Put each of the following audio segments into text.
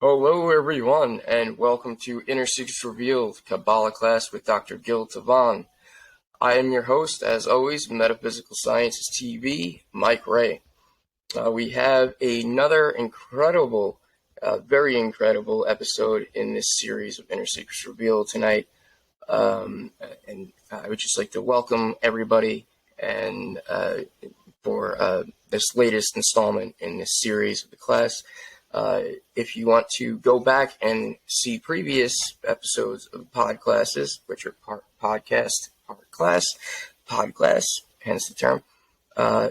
Hello, everyone, and welcome to Inner Secrets Revealed, Kabbalah class with Dr. Gil Tivon. I am your host, as always, Metaphysical Sciences TV, Mike Ray. We have another incredible, very incredible episode in this series of Inner Secrets Revealed tonight. And I would just like to welcome everybody and for this latest installment in this series of the class. If you want to go back and see previous episodes of Podclasses, which are Podclass, hence the term,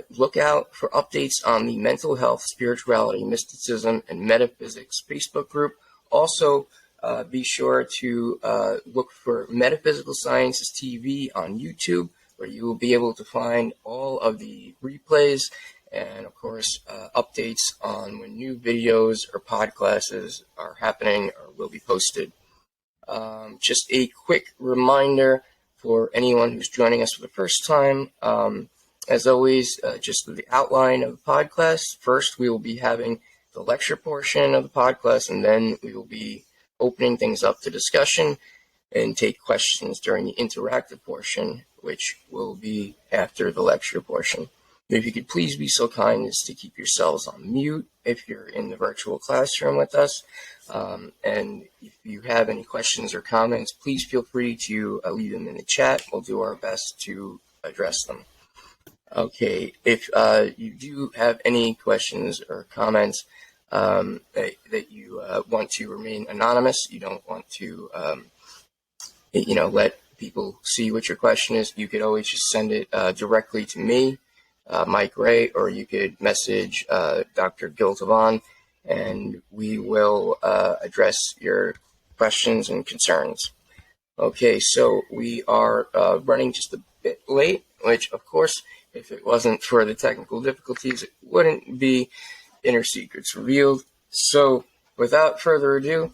look out for updates on the Mental Health, Spirituality, Mysticism, and Metaphysics Facebook group. Also, be sure to look for Metaphysical Sciences TV on YouTube, where you will be able to find all of the replays and, of course, updates on when new videos or podclasses are happening or will be posted. Just a quick reminder for anyone who's joining us for the first time. As always, just the outline of the podclass. First, we will be having the lecture portion of the podclass, and then we will be opening things up to discussion and take questions during the interactive portion, which will be after the lecture portion. If you could please be so kind as to keep yourselves on mute if you're in the virtual classroom with us. And if you have any questions or comments, please feel free to leave them in the chat. We'll do our best to address them. Okay, if you do have any questions or comments that you want to remain anonymous, you don't want to let people see what your question is, you could always just send it directly to me, Mike Ray, or you could message Dr. Gil Tivon, and we will address your questions and concerns. Okay, so we are running just a bit late, which, of course, if it wasn't for the technical difficulties, it wouldn't be Inner Secrets Revealed. So, without further ado,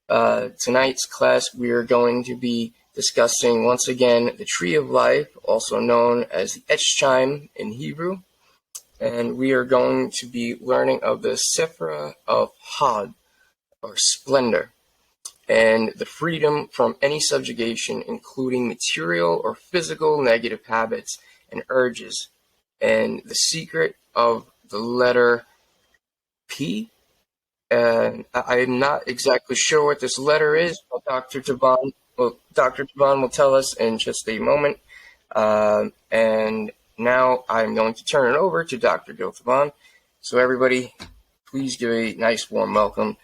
tonight's class we are going to be discussing once again the Tree of Life, also known as the Etz Chaim in Hebrew, and we are going to be learning of the Sefirah of Hod, or Splendor, and the freedom from any subjugation, including material or physical negative habits and urges, and the secret of the letter P. And I'm not exactly sure what this letter is, but Dr. Tivon will tell us in just a moment. And now I'm going to turn it over to Dr. Gil Tivon. So everybody, please give a nice warm welcome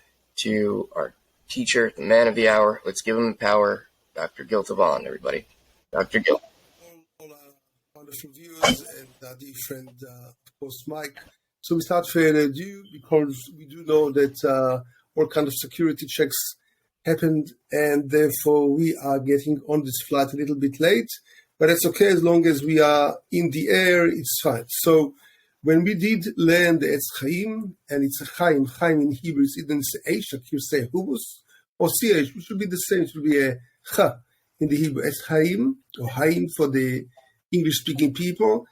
to our teacher, the man of the hour. Let's give him the power, Dr. Gil Tivon, everybody. Dr. Gil. All wonderful viewers and dear friend, of course, Mike. So we start further ado because we do know that all kind of security checks happened, and therefore we are getting on this flight a little bit late, but it's okay as long as we are in the air, it's fine. So when we did learn the Etz Chaim, and it's a Chaim in Hebrew, it's either H, like you say, Hubus, or CH, which should be the same, it should be a Cha in the Hebrew, Etz Chaim, or Chaim for the English-speaking people,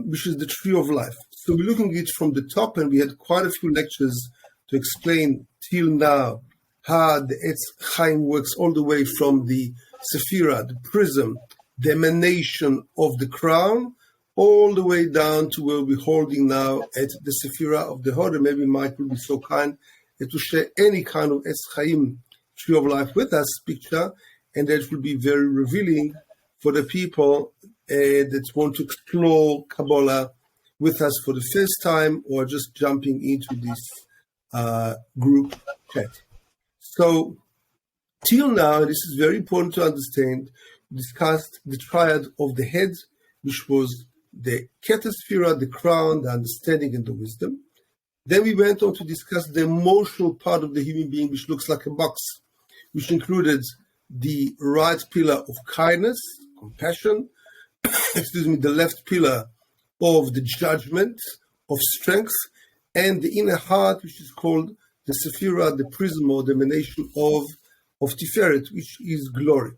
which is the Tree of Life. So we're looking at it from the top, and we had quite a few lectures to explain till now how the Etz Chaim works all the way from the Sefirah, the prism, the emanation of the crown, all the way down to where we're holding now at the Sefirah of the Hod. And maybe Mike will be so kind to share any kind of Etz Chaim Tree of Life with us picture, and that will be very revealing for the people that want to explore Kabbalah with us for the first time or just jumping into this group chat. So, till now, this is very important to understand, we discussed the triad of the head, which was the Sefirah, the crown, the understanding, and the wisdom. Then we went on to discuss the emotional part of the human being, which looks like a box, which included the right pillar of kindness, compassion, the left pillar of the judgment, of strength, and the inner heart, which is called the Sefirah, the prism or the emanation of Tiferet, which is glory.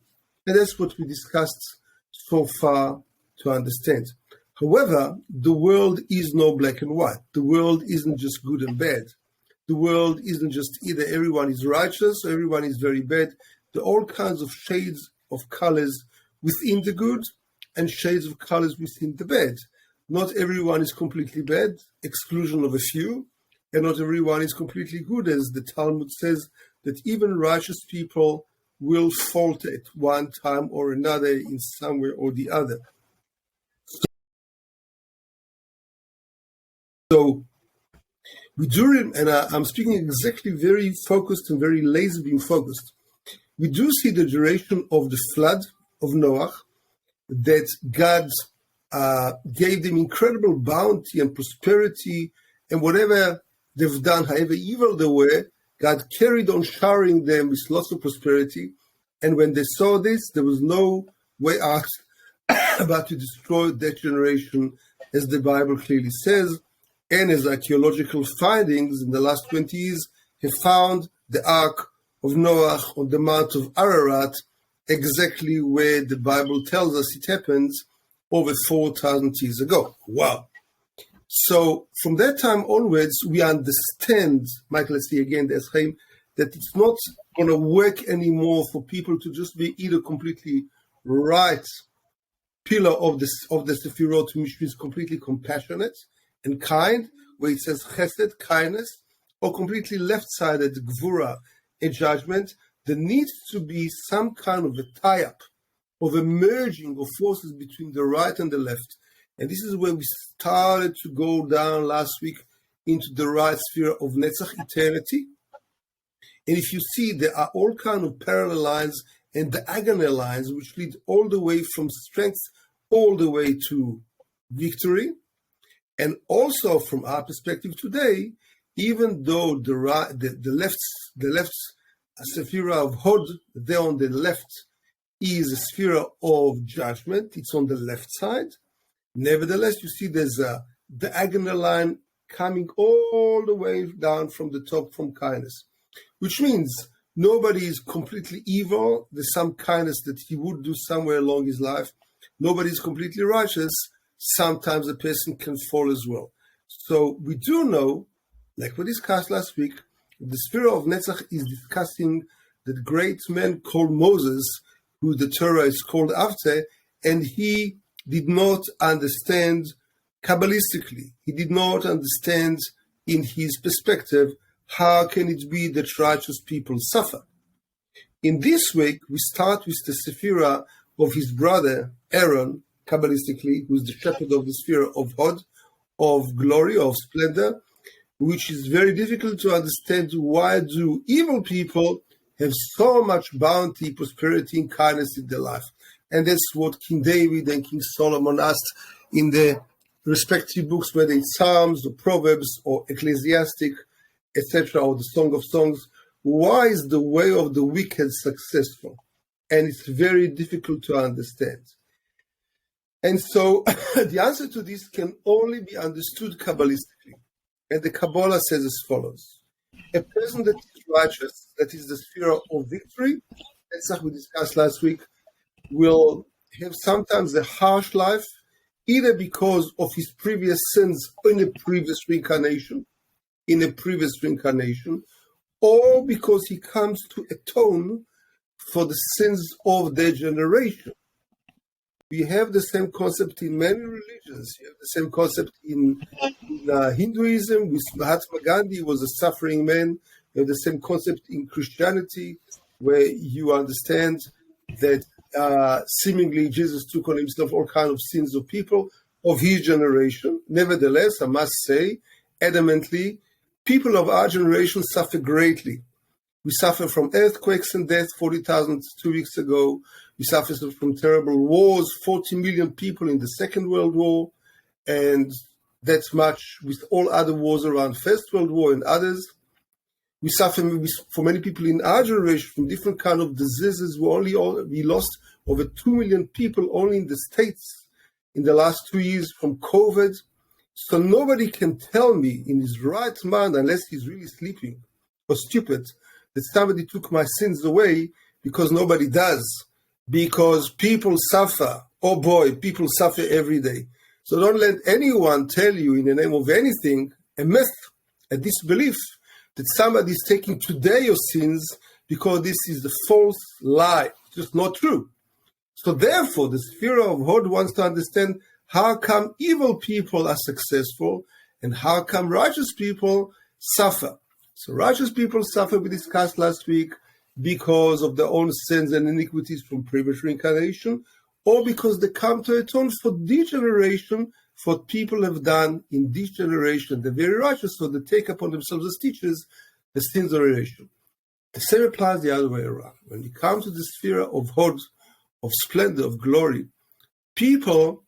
And that's what we discussed so far to understand. However, the world is no black and white. The world isn't just good and bad. the world isn't just either everyone is righteous or everyone is very bad. There are all kinds of shades of colors within the good and shades of colors within the bad. Not everyone is completely bad, exclusion of a few, and not everyone is completely good, as the Talmud says that even righteous people will falter at one time or another in some way or the other. So we do, and I'm speaking exactly very focused and very laser beam focused. We do see the duration of the flood of Noah, that God gave them incredible bounty and prosperity, and whatever they've done, however evil they were, God carried on showering them with lots of prosperity. And when they saw this, there was no way out but to destroy that generation, as the Bible clearly says, and as archaeological findings in the last 20 years have found the Ark of Noah on the Mount of Ararat, exactly where the Bible tells us it happens over 4,000 years ago. Wow. So from that time onwards, we understand, Michael, let's see again, the Etz Chaim, that it's not going to work anymore for people to just be either completely right pillar of the Sefirot, which means completely compassionate and kind, where it says chesed, kindness, or completely left-sided gvura, a judgment. There needs to be some kind of a tie-up, of a merging of forces between the right and the left. And this is where we started to go down last week into the right sphere of Netzach, eternity. And if you see, there are all kinds of parallel lines and diagonal lines which lead all the way from strength all the way to victory. And also from our perspective today, even though the left Sefirah of Hod, there on the left, is a sphere of judgment. It's on the left side. Nevertheless, you see there's a diagonal line coming all the way down from the top from kindness, which means nobody is completely evil. There's some kindness that he would do somewhere along his life. Nobody is completely righteous. Sometimes a person can fall as well. So we do know, like we discussed last week, the Sefirah of Netzach is discussing that great man called Moses, who the Torah is called after, and he did not understand Kabbalistically. He did not understand in his perspective, how can it be that righteous people suffer? In this week, we start with the Sefirah of his brother, Aaron, Kabbalistically, who is the shepherd of the Sefirah of Hod, of glory, of splendor, which is very difficult to understand. Why do evil people have so much bounty, prosperity, and kindness in their life? And that's what King David and King Solomon asked in the respective books, whether it's Psalms or Proverbs or Ecclesiastic, etc., or the Song of Songs. Why is the way of the wicked successful? And it's very difficult to understand. And so the answer to this can only be understood Kabbalistically. And the Kabbalah says as follows: a person that is righteous, that is the sphere of victory, that's what we discussed last week, will have sometimes a harsh life, either because of his previous sins in a previous reincarnation, or because he comes to atone for the sins of their generation. We have the same concept in many religions. You have the same concept in Hinduism, with Mahatma Gandhi was a suffering man. You have the same concept in Christianity, where you understand that seemingly Jesus took on himself all kinds of sins of people of his generation. Nevertheless, I must say, adamantly, people of our generation suffer greatly. We suffer from earthquakes and death, 40,000 2 weeks ago. We suffer from terrible wars, 40 million people in the Second World War, and that's much with all other wars around First World War and others. We suffer for many people in our generation from different kinds of diseases. We lost over 2 million people only in the States in the last 2 years from COVID. So nobody can tell me in his right mind, unless he's really sleeping or stupid, that somebody took my sins away, because nobody does. Because people suffer. Oh boy, people suffer every day. So don't let anyone tell you in the name of anything, a myth, a disbelief, that somebody is taking today your sins because this is a false lie. It's just not true. So therefore, the Sefirah of Hod wants to understand how come evil people are successful and how come righteous people suffer. So righteous people suffer, we discussed last week, because of their own sins and iniquities from previous reincarnation, or because they come to atone for degeneration for what people have done in this generation. They're very righteous, so they take upon themselves as teachers the sins of relation. The same applies the other way around. When you come to the Sefirah of Hod, of splendor, of glory, people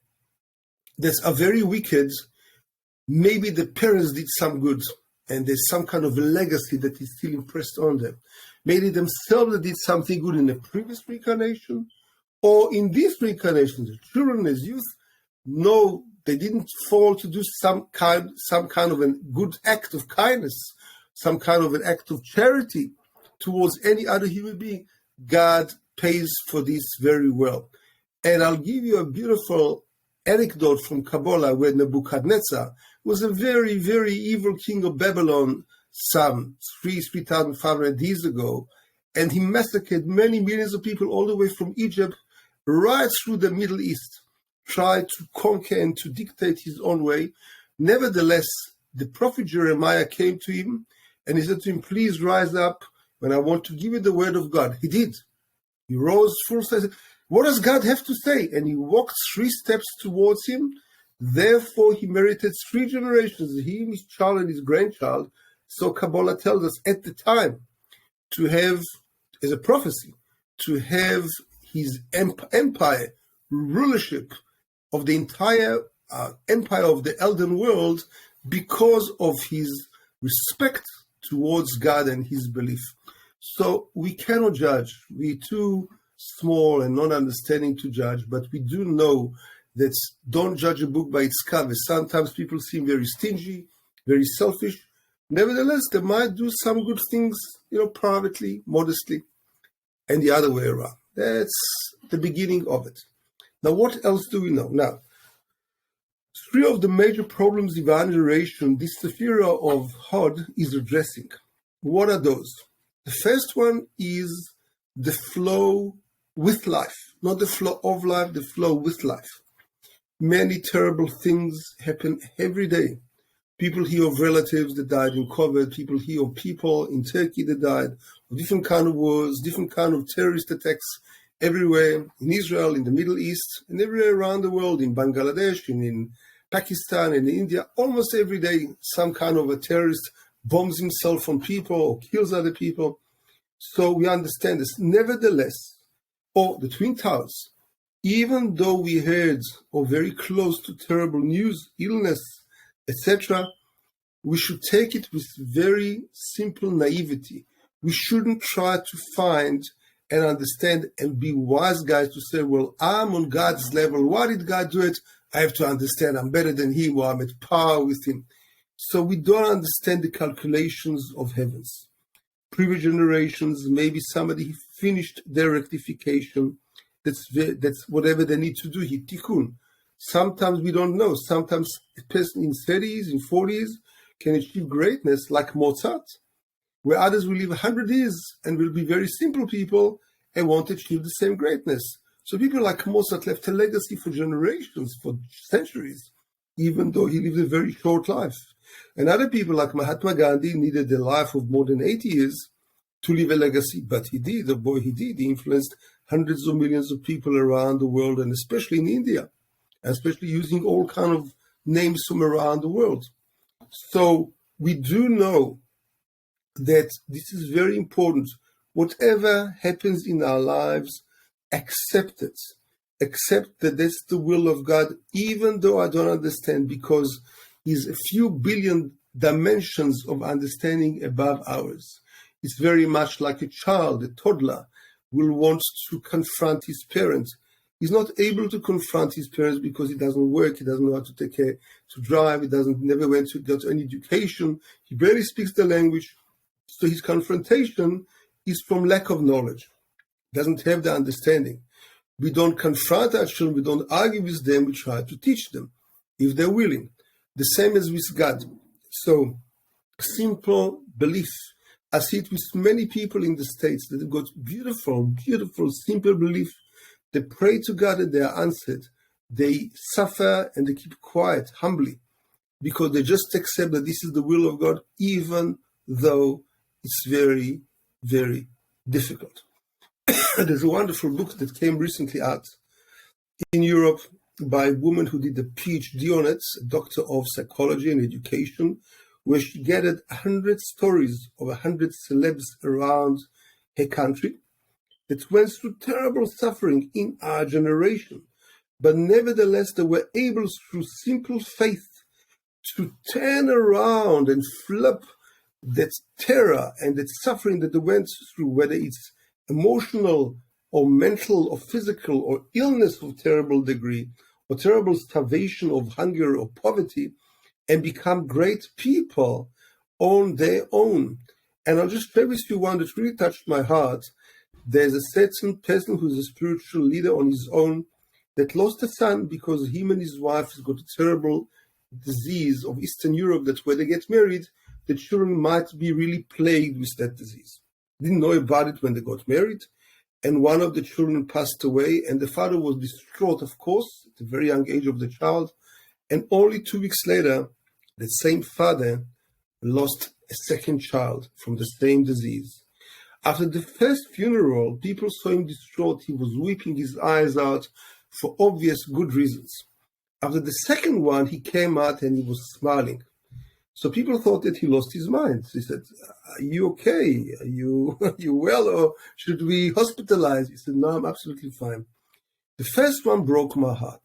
that are very wicked, maybe the parents did some good, and there's some kind of a legacy that is still impressed on them. Maybe themselves did something good in a previous reincarnation, or in this reincarnation, the children as youth know they didn't fall to do some kind of a good act of kindness, some kind of an act of charity towards any other human being. God pays for this very well. And I'll give you a beautiful anecdote from Kabbalah where Nebuchadnezzar was a very, very evil king of Babylon some 3,500 years ago, and he massacred many millions of people all the way from Egypt right through the Middle East, tried to conquer and to dictate his own way. Nevertheless, the prophet Jeremiah came to him and he said to him, please rise up when I want to give you the word of God. He did. He rose full size. What does God have to say? And he walked 3 steps towards him. Therefore, he merited 3 generations, he, his child, and his grandchild. So Kabbalah tells us at the time to have, as a prophecy, to have his empire, rulership of the entire empire of the Elden world because of his respect towards God and his belief. So we cannot judge. We're too small and non-understanding to judge, but we do know that don't judge a book by its cover. Sometimes people seem very stingy, very selfish. Nevertheless, they might do some good things, privately, modestly, and the other way around. That's the beginning of it. Now, what else do we know? Now, 3 of the major problems in our generation, this Sefirah of Hod is addressing. What are those? The first one is the flow with life, not the flow of life, the flow with life. Many terrible things happen every day. People hear of relatives that died in COVID, people hear of people in Turkey that died, of different kind of wars, different kind of terrorist attacks everywhere, in Israel, in the Middle East, and everywhere around the world, in Bangladesh, and in Pakistan, and in India. Almost every day, some kind of a terrorist bombs himself on people or kills other people. So we understand this. Nevertheless, the Twin Towers, even though we heard or very close to terrible news, illness, etc., we should take it with very simple naivety. We shouldn't try to find and understand and be wise guys to say, well, I'm on God's level. Why did God do it? I have to understand I'm better than him or I'm at par with him. So we don't understand the calculations of heavens. Previous generations, maybe somebody finished their rectification. That's whatever they need to do, tikkun. Sometimes we don't know. Sometimes a person in 30s, in 40s can achieve greatness like Mozart, where others will live 100 years and will be very simple people and won't achieve the same greatness. So people like Mozart left a legacy for generations, for centuries, even though he lived a very short life. And other people like Mahatma Gandhi needed a life of more than 80 years to leave a legacy, but he did. He did. He influenced hundreds of millions of people around the world, and especially in India, especially using all kind of names from around the world. So we do know that this is very important. Whatever happens in our lives, accept it. Accept that that's the will of God, even though I don't understand, because He's a few billion dimensions of understanding above ours. It's very much like a child, a toddler, will want to confront his parents. He's not able to confront his parents because he doesn't work, he doesn't know how to take care, to drive, he never went to get any education, he barely speaks the language. So his confrontation is from lack of knowledge. He doesn't have the understanding. We don't confront our children, we don't argue with them, we try to teach them, if they're willing. The same as with God. So simple belief. I see it with many people in the States that have got beautiful, beautiful, simple belief. They pray to God and they are answered. They suffer and they keep quiet, humbly, because they just accept that this is the will of God, even though it's very, very difficult. There's a wonderful book that came recently out in Europe by a woman who did a PhD on it, a doctor of psychology and education, where she gathered 100 stories of 100 celebs around her country that went through terrible suffering in our generation. But nevertheless, they were able, through simple faith, to turn around and flip that terror and that suffering that they went through, whether it's emotional or mental or physical or illness of terrible degree or terrible starvation of hunger or poverty, and become great people on their own. And I'll just share with you one that really touched my heart. There's a certain person who's a spiritual leader on his own that lost a son because him and his wife has got a terrible disease of Eastern Europe, that when they get married, the children might be really plagued with that disease. Didn't know about it when they got married, and one of the children passed away, and the father was distraught, of course, at the very young age of the child, and only 2 weeks later, the same father lost a second child from the same disease. After the first funeral, people saw him distraught. He was weeping his eyes out for obvious good reasons. After the second one, he came out and he was smiling. So people thought that he lost his mind. He said, "Are you okay? Are you well, or should we hospitalize?" He said, "No, I'm absolutely fine." The first one broke my heart.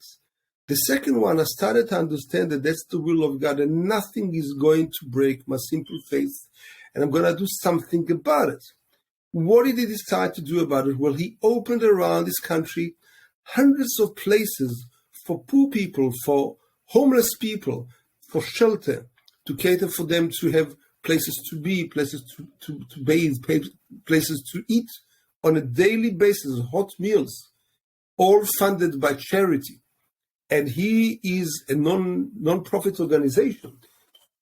The second one, I started to understand that that's the will of God and nothing is going to break my simple faith, and I'm going to do something about it. What did he decide to do about it? Well, he opened around this country hundreds of places for poor people, for homeless people, for shelter, to cater for them to have places to be, places to bathe, places to eat on a daily basis, hot meals, all funded by charity. And he is a non-profit organization.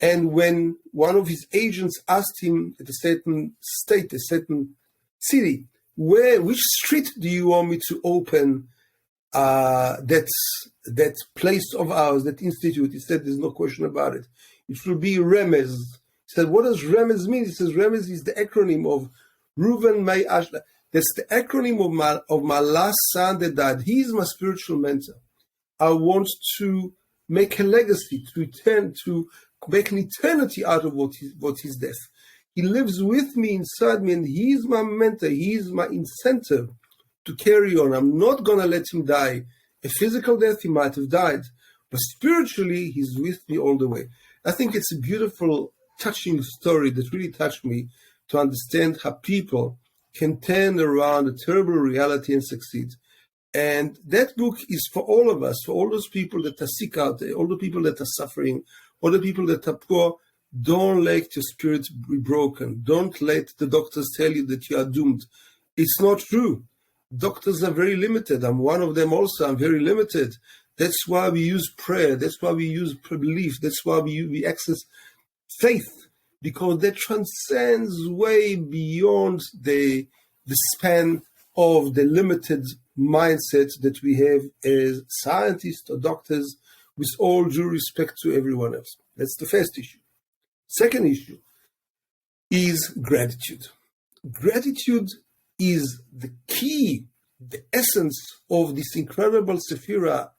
And when one of his agents asked him at a certain state, a certain city, which street do you want me to open that place of ours, that institute? He said, "There's no question about it. It will be Remez." He said, "What does Remez mean?" He says, "Remez is the acronym of Reuven May Ashla. That's the acronym of my last son that died. He is my spiritual mentor. I want to make a legacy, to make an eternity out of what his death. He lives with me, inside me, and he is my mentor. He is my incentive to carry on. I'm not going to let him die. A physical death, he might have died, but spiritually, he's with me all the way." I think it's a beautiful, touching story that really touched me, to understand how people can turn around a terrible reality and succeed. And that book is for all of us, for all those people that are sick out there, all the people that are suffering, all the people that are poor. Don't let your spirit be broken. Don't let the doctors tell you that you are doomed. It's not true. Doctors are very limited. I'm one of them also. I'm very limited. That's why we use prayer. That's why we use belief. That's why we access faith, because that transcends way beyond the span of the limited mindset that we have as scientists or doctors, with all due respect to everyone else. That's the first issue. Second issue is gratitude. Gratitude is the key, the essence of this incredible Sefirah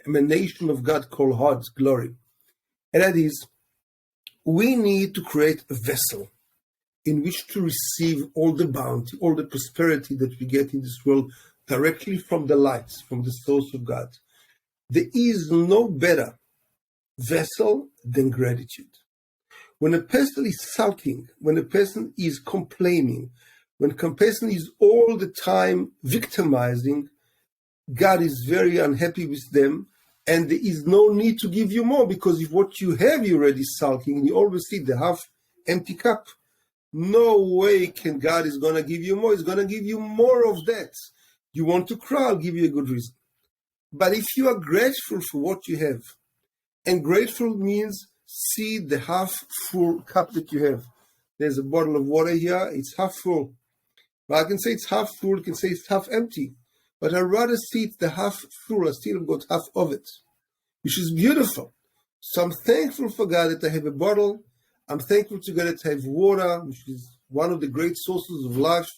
emanation of God called Hod, glory. And that is, we need to create a vessel in which to receive all the bounty, all the prosperity that we get in this world directly from the light, from the source of God. There is no better vessel than gratitude. When a person is sulking, when a person is complaining, when a person is all the time victimizing, God is very unhappy with them, and there is no need to give you more, because if what you have, you're already sulking, you always see the half-empty cup. No way can God is going to give you more. He's going to give you more of that. You want to cry, I'll give you a good reason. But if you are grateful for what you have, and grateful means see the half-full cup that you have. There's a bottle of water here. It's half full. Well, I can say it's half full. I can say it's half empty. But I'd rather see it the half full. I still got half of it, which is beautiful. So I'm thankful for God that I have a bottle. I'm thankful to God that I have water, which is one of the great sources of life.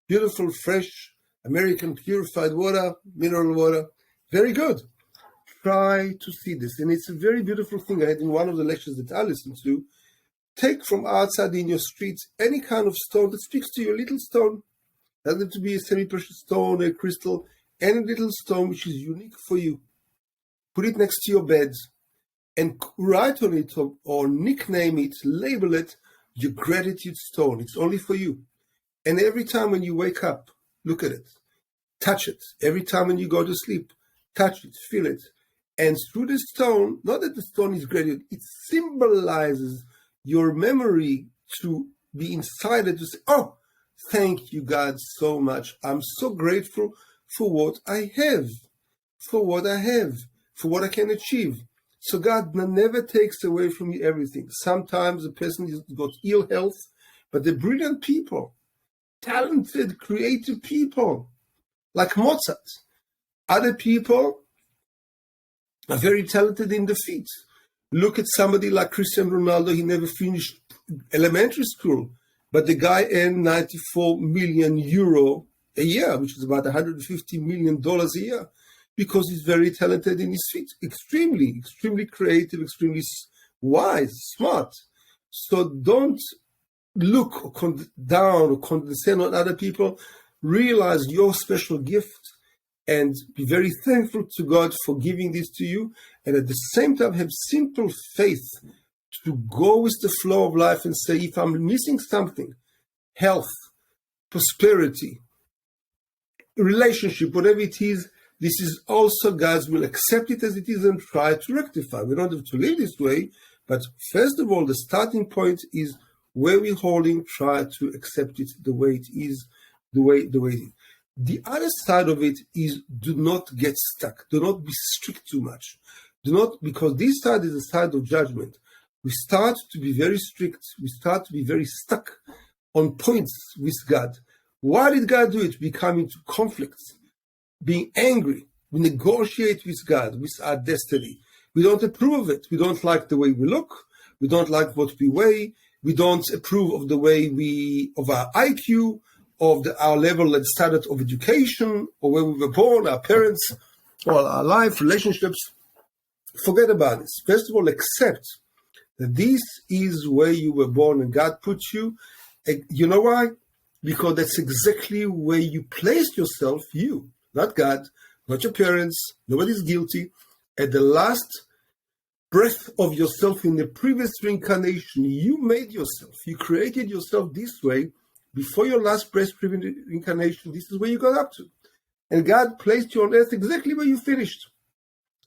Beautiful, fresh, American purified water, mineral water. Very good. Try to see this. And it's a very beautiful thing. I had in one of the lectures that I listened to, take from outside in your streets any kind of stone that speaks to you, a little stone. Doesn't have to be a semi-precious stone, a crystal, any little stone which is unique for you. Put it next to your bed and write on it or nickname it, label it, your gratitude stone. It's only for you. And every time when you wake up, look at it, touch it. Every time when you go to sleep, touch it, feel it. And through the stone, not that the stone is gratitude, it symbolizes your memory to be inside it, to say, oh, thank you, God, so much. I'm so grateful for what I have, for what I can achieve. So God never takes away from you everything. Sometimes a person has got ill health, but they're brilliant people, talented, creative people, like Mozart. Other people are very talented in the feet. Look at somebody like Cristiano Ronaldo. He never finished elementary school, but the guy earned 94 million euro a year, which is about $150 million a year, because he's very talented in his feet. Extremely, extremely creative, extremely wise, smart. So don't look down or condescend on other people. Realize your special gift and be very thankful to God for giving this to you. And at the same time, have simple faith to go with the flow of life and say, if I'm missing something, health, prosperity, relationship, whatever it is, this is also God's will. Accept it as it is and try to rectify. We don't have to live this way, but first of all, the starting point is where we're holding, try to accept it the way it is, the way it is. The other side of it is do not get stuck. Do not be strict too much. Do not, because this side is a side of judgment. We start to be very strict. We start to be very stuck on points with God. Why did God do it? We come into conflicts, being angry. We negotiate with God, with our destiny. We don't approve of it. We don't like the way we look. We don't like what we weigh. We don't approve of the way of our IQ, of our level and standard of education, or where we were born, our parents, or our life, relationships. Forget about this. First of all, accept that this is where you were born and God put you. You know why? Because that's exactly where you placed yourself, you, not God, not your parents, nobody's guilty. At the last breath of yourself in the previous reincarnation, you made yourself. You created yourself this way. Before your last breath reincarnation, this is where you got up to. And God placed you on earth exactly where you finished.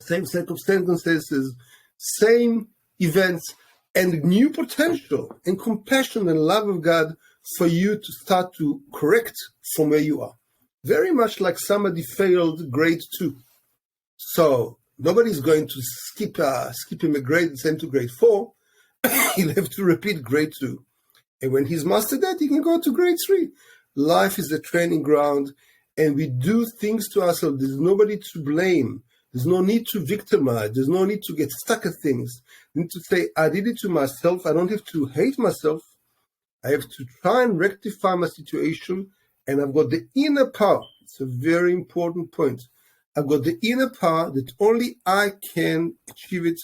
Same set of circumstances, same events, and new potential and compassion and love of God for you to start to correct from where you are. Very much like somebody failed grade 2. So nobody's going to skip him a grade and send to grade 4. He'll have to repeat grade 2. And when he's mastered that, he can go to grade 3. Life is a training ground, and we do things to ourselves. There's nobody to blame. There's no need to victimize. There's no need to get stuck at things. You need to say, I did it to myself. I don't have to hate myself. I have to try and rectify my situation, and I've got the inner power. It's a very important point. I've got the inner power that only I can achieve it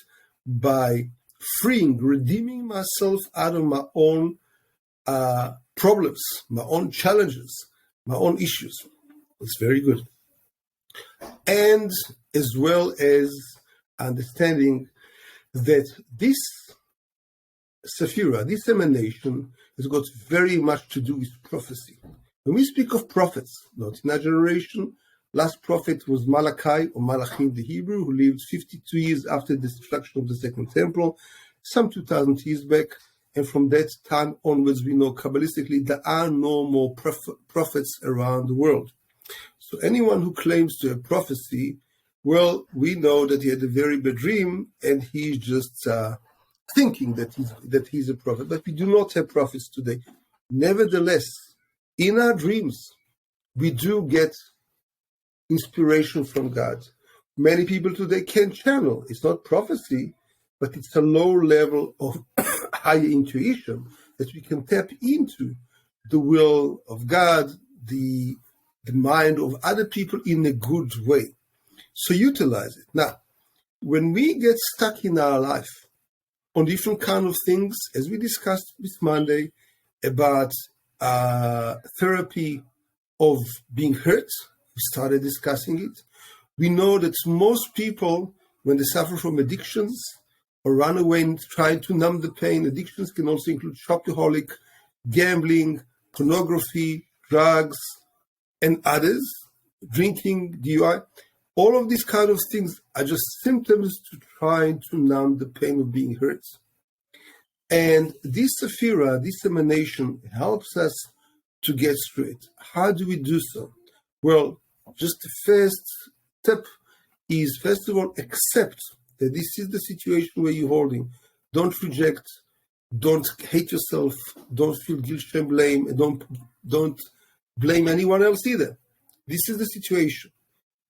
by freeing, redeeming myself out of my own problems, my own challenges, my own issues. It's very good. And as well as understanding that this Sefirah, this emanation, has got very much to do with prophecy. When we speak of prophets, not in our generation, last prophet was Malachi, or Malachi in the Hebrew, who lived 52 years after the destruction of the Second Temple, some 2,000 years back. And from that time onwards, we know Kabbalistically there are no more prophets around the world. So anyone who claims to have prophecy, well, we know that he had a very bad dream and he's just thinking that he's a prophet, but we do not have prophets today. Nevertheless, in our dreams, we do get inspiration from God. Many people today can channel. It's not prophecy, but it's a low level of higher intuition that we can tap into the will of God, the mind of other people in a good way. So utilize it. Now, when we get stuck in our life on different kind of things, as we discussed this Monday about therapy of being hurt, we started discussing it. We know that most people, when they suffer from addictions or run away and try to numb the pain, addictions can also include shopaholic, gambling, pornography, drugs, and others, drinking, DUI. All of these kind of things are just symptoms to try to numb the pain of being hurt. And this Sefirah, this emanation, helps us to get through it. How do we do so? Well, just the first step is, first of all, accept that this is the situation where you're holding. Don't reject, don't hate yourself, don't feel guilt, shame, blame, and don't blame anyone else either. This is the situation.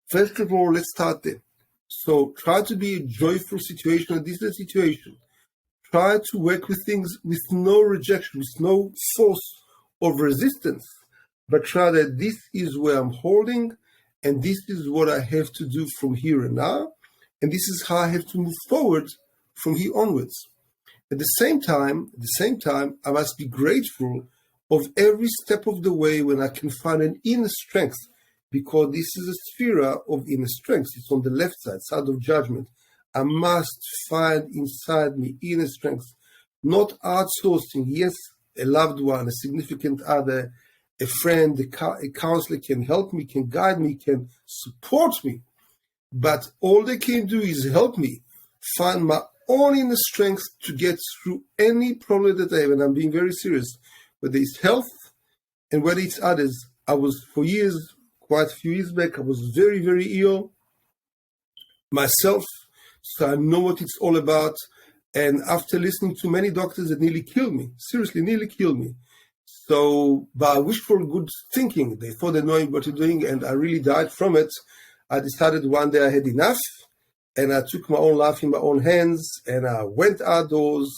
First of all, let's start there. So try to be a joyful situation, and this is the situation. Try to work with things with no rejection, with no force of resistance, but try that this is where I'm holding, and this is what I have to do from here and now, and this is how I have to move forward from here onwards. At the same time, I must be grateful of every step of the way when I can find an inner strength, because this is a Sefirah of inner strength. It's on the left side of judgment. I must find inside me inner strength, not outsourcing. Yes, a loved one, a significant other, a friend, a counselor can help me, can guide me, can support me. But all they can do is help me find my own inner strength to get through any problem that I have. And I'm being very serious. Whether it's health and whether it's others. I was for years, quite a few years back, I was very, very ill myself. So I know what it's all about. And after listening to many doctors, it nearly killed me. Seriously, nearly killed me. So by wishful good thinking, they thought they knew what they're doing, and I really died from it. I decided one day I had enough, and I took my own life in my own hands, and I went outdoors,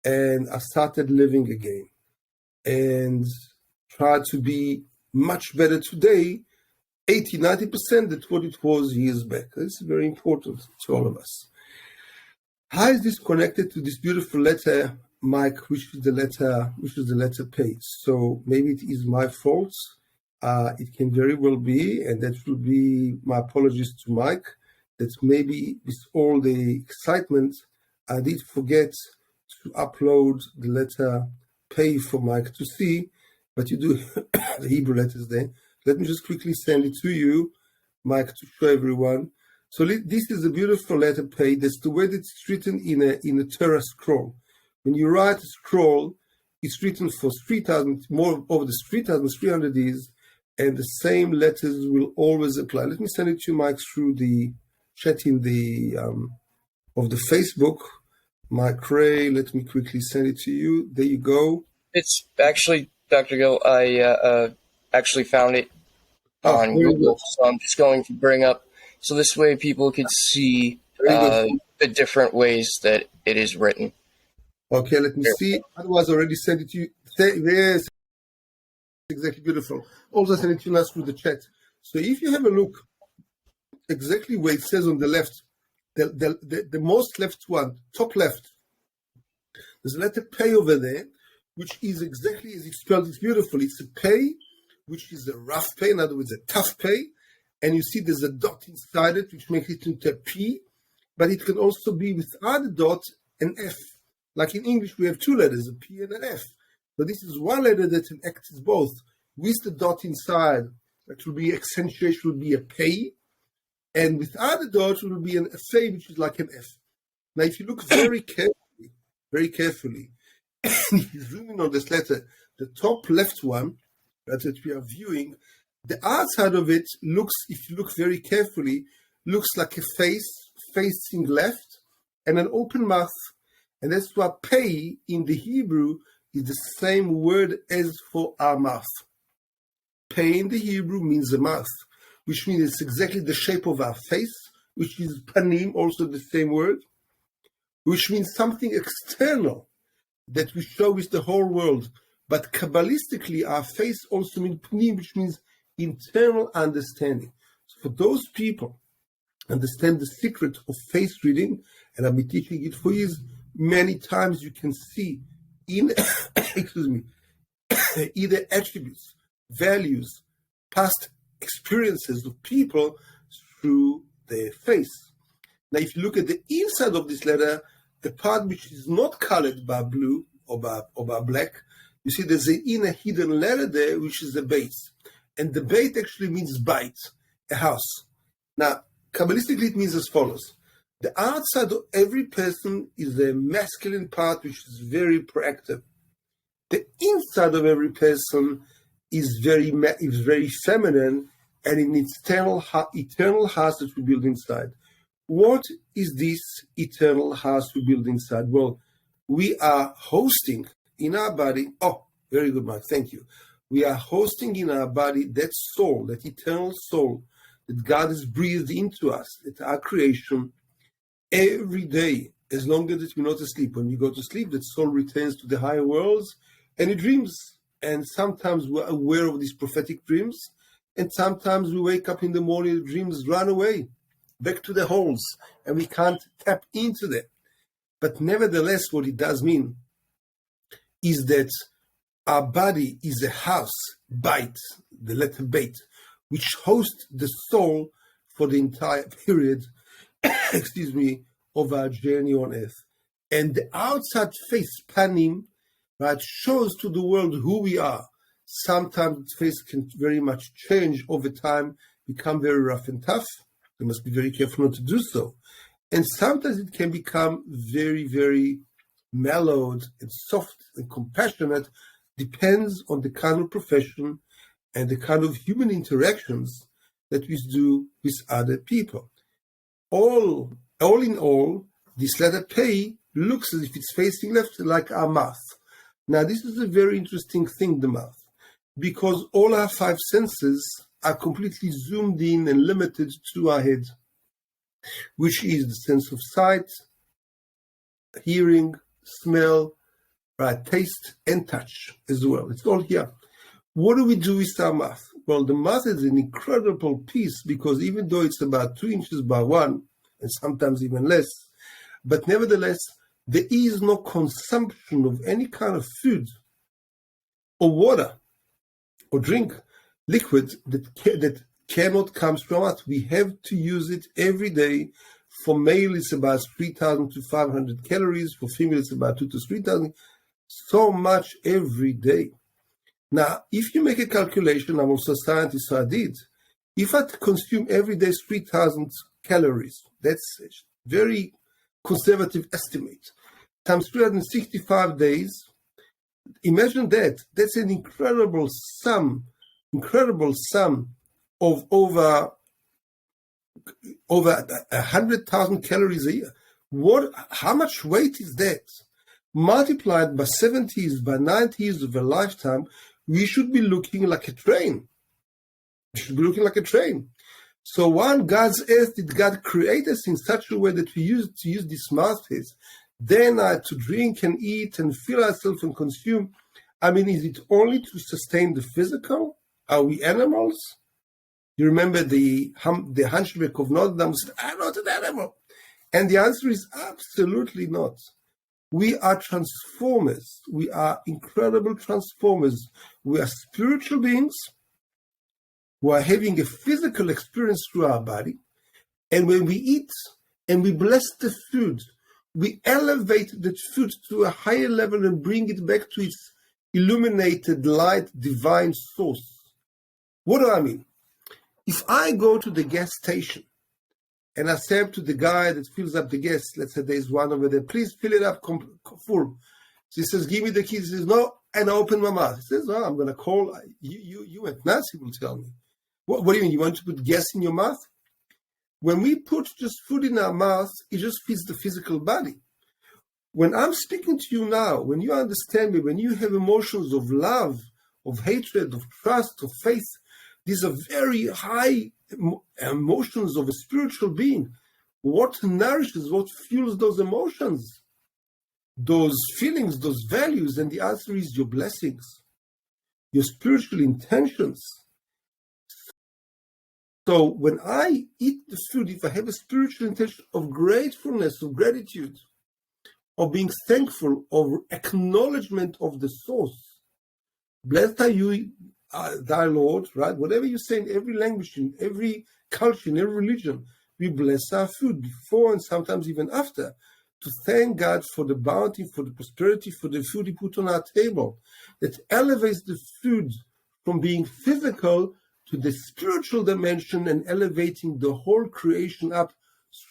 and I started living again, and tried to be much better today, 80-90% than what it was years back. This is very important to all of us. How is this connected to this beautiful letter, Mike, which is the letter P? So maybe it is my fault. It can very well be, and that will be my apologies to Mike, that maybe with all the excitement, I did forget to upload the letter P for Mike to see, but you do the Hebrew letters there. Let me just quickly send it to you, Mike, to show everyone. So this is a beautiful letter P. That's the way that it's written in a Torah scroll. When you write a scroll, it's written for 3,000, more over the 3,300 years, and the same letters will always apply. Let me send it to you, Mike, through the chat in the of the Facebook. Mike Ray, let me quickly send it to you. There you go. It's actually, Dr. Gil, I actually found it on Google, so I'm just going to bring up, so this way people could see the different ways that it is written. Okay, let me see. Otherwise, I already sent it to you. Yes, exactly, beautiful. Also send it to us through the chat. So if you have a look, exactly where it says on the left, the most left one, top left, there's a letter P over there, which is exactly as it's spelled. It's beautiful. It's a P, which is a rough P, in other words, a tough P. And you see there's a dot inside it, which makes it into a P. But it can also be without a dot, an F. Like in English, we have two letters, a P and an F. But this is one letter that acts as both. With the dot inside, that will be accentuation, will be a P. And without the dot, it will be an F, which is like an F. Now, if you look very carefully, and if you zoom in on this letter, the top left one that we are viewing, the outside of it looks, if you look very carefully, looks like a face facing left and an open mouth. And that's why pei in the Hebrew is the same word as for our mouth. Pei in the Hebrew means a mouth, which means it's exactly the shape of our face, which is panim, also the same word, which means something external that we show with the whole world. But Kabbalistically, our face also means panim, which means internal understanding. So for those people understand the secret of face reading, and I've been teaching it for years, many times you can see in either attributes, values, past experiences of people through their face. Now, if you look at the inside of this letter, the part which is not colored by blue or by black, you see there's an inner hidden letter there, which is the base. And the bait actually means bite, a house. Now, Kabbalistically, it means as follows. The outside of every person is a masculine part, which is very proactive. The inside of every person is very feminine, and in its eternal house that we build inside. What is this eternal house we build inside? Well, we are hosting in our body. Oh, very good, Mark. Thank you. We are hosting in our body that soul, that eternal soul that God has breathed into us, that our creation, every day, as long as we're not asleep. When we go to sleep, that soul returns to the higher worlds and it dreams. And sometimes we're aware of these prophetic dreams, and sometimes we wake up in the morning, the dreams run away, back to the holes, and we can't tap into them. But nevertheless, what it does mean is that our body is a house, bait, the letter bait, which hosts the soul for the entire period, of our journey on earth. And the outside face, panim, right, shows to the world who we are. Sometimes the face can very much change over time, become very rough and tough. We must be very careful not to do so. And sometimes it can become very, very mellowed and soft and compassionate. Depends on the kind of profession and the kind of human interactions that we do with other people. All in all, this letter pei looks as if it's facing left, like our mouth. Now, this is a very interesting thing, the mouth, because all our five senses are completely zoomed in and limited to our head, which is the sense of sight, hearing, smell, right, taste, and touch as well. It's all here. What do we do with our mouth? Well, the mouth is an incredible piece, because even though it's about 2 inches by 1, and sometimes even less, but nevertheless, there is no consumption of any kind of food or water or drink, liquid that cannot come from us. We have to use it every day. For male, it's about 3,000 to 500 calories. For female, it's about 2,000 to 3,000. So much every day. Now, if you make a calculation, I'm also a scientist, so I did. If I consume every day 3,000 calories, that's a very conservative estimate, times 365 days, imagine that. That's an incredible sum of over 100,000 calories a year. How much weight is that? Multiplied by 70 years, by 90 years of a lifetime, we should be looking like a train. So while God's earth did God create us in such a way that we use this mouthpiece, then to drink and eat and fill ourselves and consume. I mean, is it only to sustain the physical? Are we animals? You remember the hunchback of Notre Dame said, I'm not an animal. And the answer is absolutely not. We are transformers. We are incredible transformers. We are spiritual beings who are having a physical experience through our body. And when we eat and we bless the food, we elevate that food to a higher level and bring it back to its illuminated light, divine source. What do I mean? If I go to the gas station and I say to the guy that fills up the gas, let's say there's one over there, please fill it up full. So he says, give me the keys. He says, no, and I open my mouth. He says, no, I'm going to call, you went nuts, he will tell me. What do you mean, you want to put gas in your mouth? When we put just food in our mouth, it just feeds the physical body. When I'm speaking to you now, when you understand me, when you have emotions of love, of hatred, of trust, of faith, these are very high emotions of a spiritual being. What nourishes, what fuels those emotions, those feelings, those values? And the answer is your blessings, your spiritual intentions. So when I eat the food, if I have a spiritual intention of gratefulness, of gratitude, of being thankful, of acknowledgement of the source, blessed are you, thy Lord, right? Whatever you say in every language, in every culture, in every religion, we bless our food before and sometimes even after, to thank God for the bounty, for the prosperity, for the food He put on our table. That elevates the food from being physical to the spiritual dimension and elevating the whole creation up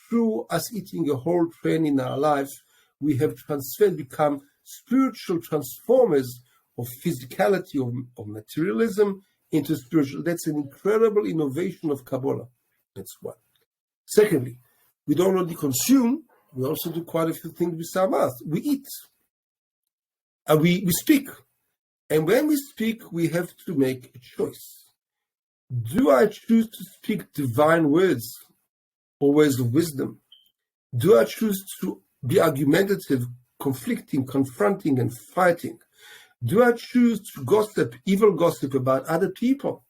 through us eating a whole train in our life. We have transferred, become spiritual transformers of physicality, of materialism into spiritual. That's an incredible innovation of Kabbalah. That's one. Secondly, we don't only consume, we also do quite a few things with our mouth. We eat. And we speak. And when we speak, we have to make a choice. Do I choose to speak divine words or words of wisdom? Do I choose to be argumentative, conflicting, confronting, and fighting? Do I choose to gossip, evil gossip about other people?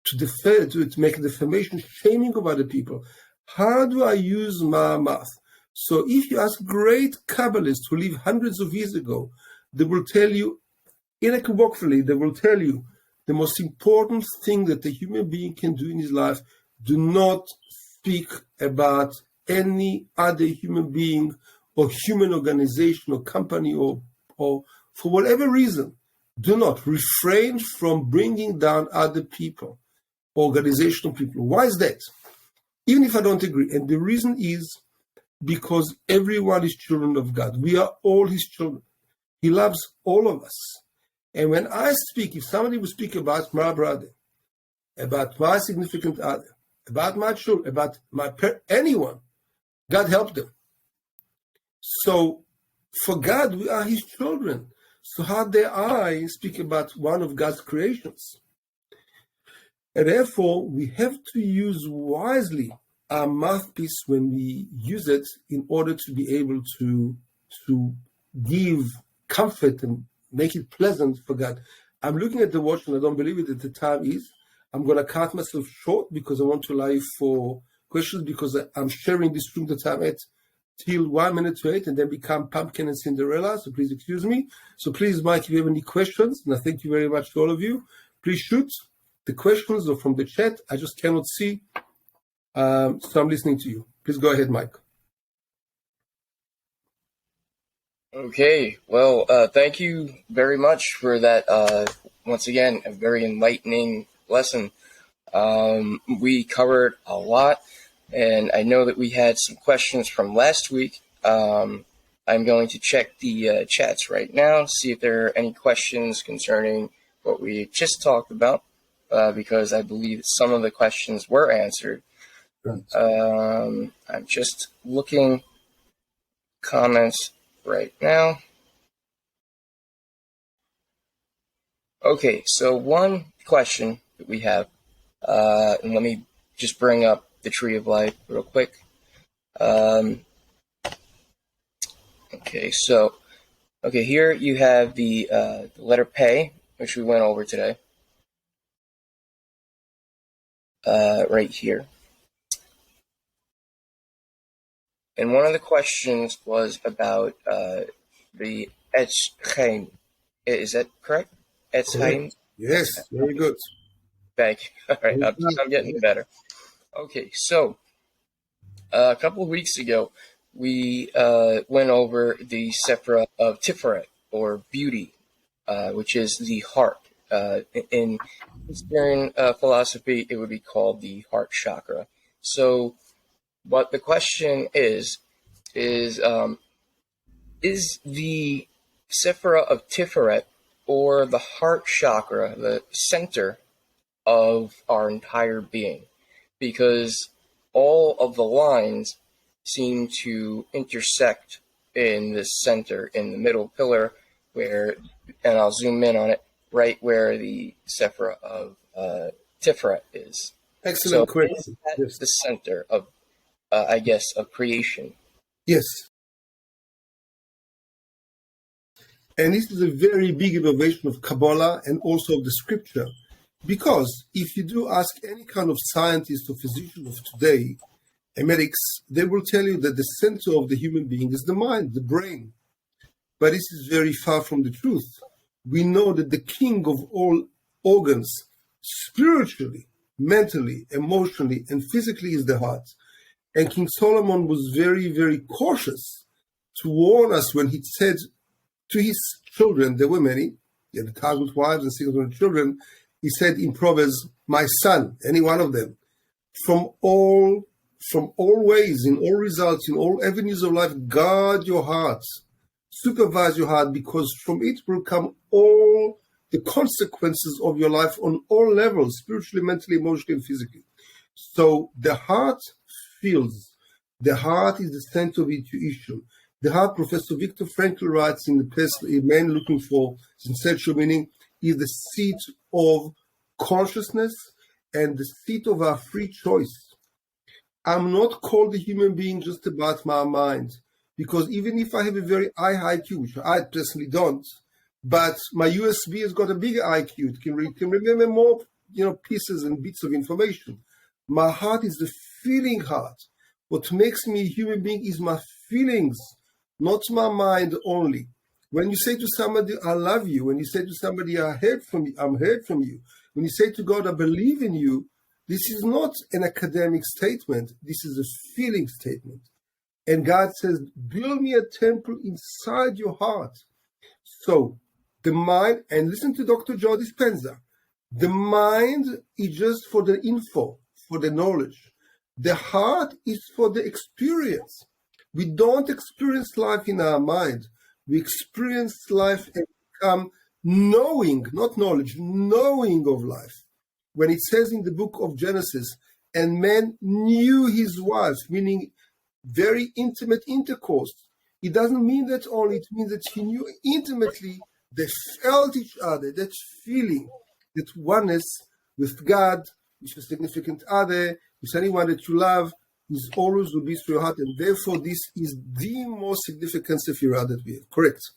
To make a defamation, shaming of other people? How do I use my mouth? So if you ask great Kabbalists who lived hundreds of years ago, they will tell you, inequivocally, they will tell you, the most important thing that a human being can do in his life, do not speak about any other human being or human organization or company or for whatever reason, do not refrain from bringing down other people, organizational people. Why is that? Even if I don't agree. And the reason is because everyone is children of God. We are all His children. He loves all of us. And when I speak, if somebody will speak about my brother, about my significant other, about my children, about anyone, God help them. So for God, we are His children. So how dare I speak about one of God's creations? And therefore, we have to use wisely our mouthpiece when we use it in order to be able to give comfort and make it pleasant for God. I'm looking at the watch and I don't believe it that the time is. I'm going to cut myself short because I want to allow you for questions, because I'm sharing this room that I'm at till 1 minute to 8 and then become Pumpkin and Cinderella. So please excuse me. So please, Mike, if you have any questions, and I thank you very much to all of you, please shoot the questions or from the chat. I just cannot see. So I'm listening to you. Please go ahead, Mike. Okay, well, thank you very much for that, once again, a very enlightening lesson. We covered a lot, and I know that we had some questions from last week. I'm going to check the chats right now, see if there are any questions concerning what we just talked about, because I believe some of the questions were answered. I'm just looking comments right now. Okay, so one question that we have, and let me just bring up the Tree of Life real quick. Okay, so here you have the letter Pei, which we went over today, right here. And one of the questions was about the Etz Chaim. Is that correct? Etz Chaim? Yes, very good. Thank you. All right, I'm getting better. Okay, so a couple of weeks ago, we went over the Sefirah of Tiferet, or beauty, which is the heart. In Eastern philosophy, it would be called the heart chakra. So, but the question is the Sefirah of Tiferet, or the heart chakra, the center of our entire being? Because all of the lines seem to intersect in the center, in the middle pillar, where, and I'll zoom in on it, right where the Sefirah of Tiferet is. Excellent So question. is that Yes. the center of, I guess, of creation? Yes. And this is a very big innovation of Kabbalah and also of the scripture. Because if you do ask any kind of scientist or physician of today, medics, they will tell you that the center of the human being is the mind, the brain. But this is very far from the truth. We know that the king of all organs, spiritually, mentally, emotionally, and physically, is the heart. And King Solomon was very, very cautious to warn us when he said to his children, there were many, he had 1,000 wives and 600 children, he said in Proverbs, my son, any one of them, from all ways, in all results, in all avenues of life, guard your heart, supervise your heart, because from it will come all the consequences of your life on all levels, spiritually, mentally, emotionally, and physically. So the heart feels. The heart is the center of intuition. The heart, Professor Viktor Frankl writes in the past, a man looking for sensual meaning, is the seat of consciousness and the seat of our free choice. I'm not called a human being just about my mind, because even if I have a very high IQ, which I personally don't, but my USB has got a bigger IQ. It can remember more, pieces and bits of information. My heart is the feeling heart. What makes me a human being is my feelings, not my mind only. When you say to somebody, I love you, when you say to somebody, I'm heard from you, when you say to God, I believe in you, this is not an academic statement. This is a feeling statement. And God says, build me a temple inside your heart. So the mind, and listen to Dr. Joe Dispenza, the mind is just for the info, for the knowledge. The heart is for the experience. We don't experience life in our mind. We experience life and become knowing, not knowledge, knowing of life. When it says in the book of Genesis, and man knew his wife, meaning very intimate intercourse, it doesn't mean that only, it means that he knew intimately, they felt each other, that feeling, that oneness with God, with a significant other, with anyone that you love, is always will be through your heart, and therefore this is the most significant Sefirah that we have. Correct.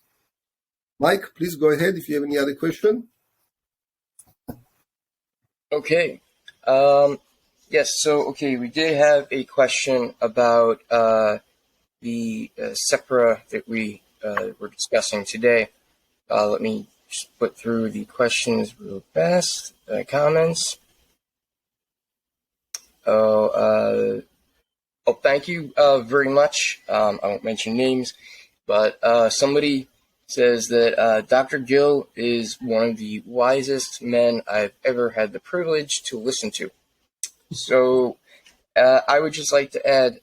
Mike, please go ahead if you have any other question. Okay. Yes, so, we did have a question about the Sefirah that we were discussing today. Let me just put through the questions real fast. Comments. Thank you very much. I won't mention names, but somebody says that Dr. Gil is one of the wisest men I've ever had the privilege to listen to. So I would just like to add,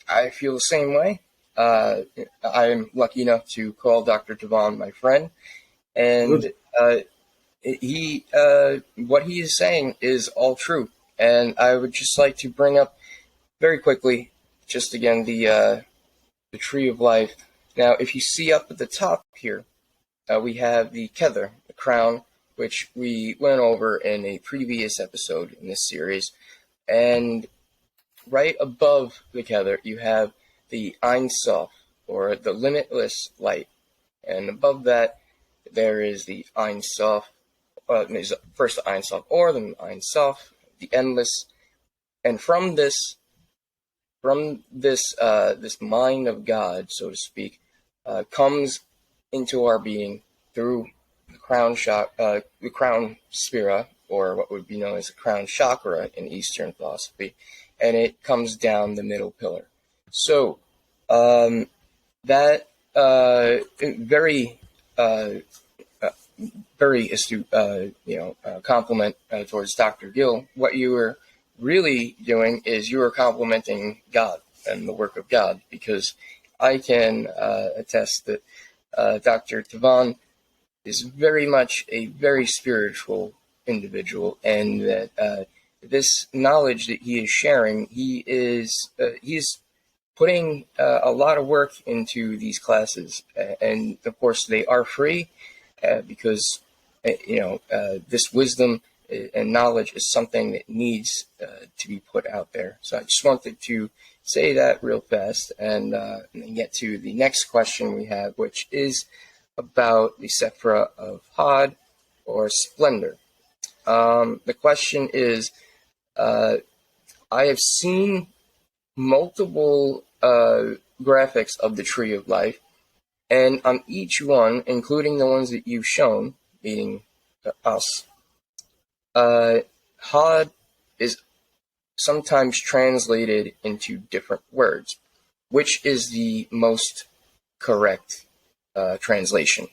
I feel the same way. I'm lucky enough to call Dr. Tivon my friend, and what he is saying is all true. And I would just like to bring up very quickly, just again, the Tree of Life. Now, if you see up at the top here, we have the Kether, the crown, which we went over in a previous episode in this series. And right above the Kether, you have the Ein Sof, or the limitless light. And above that, there is the Ein Sof, first the Ein Sof, or the Ein Sof, the endless. And from this mind of God, so to speak, comes into our being through the crown Sefirah, or what would be known as the crown chakra in Eastern philosophy, and it comes down the middle pillar. So that very astute, compliment towards Dr. Gil. What you were really doing is you were complimenting God and the work of God, because I can attest that Dr. Tivon is very much a very spiritual individual, and that this knowledge that he is sharing, he's putting a lot of work into these classes, and of course they are free because this wisdom and knowledge is something that needs to be put out there. So I just wanted to say that real fast and then get to the next question we have, which is about the Sefirah of Hod or Splendor. The question is, I have seen multiple graphics of the Tree of Life, and on each one, including the ones that you've shown, meaning us, Hod is sometimes translated into different words. Which is the most correct translation?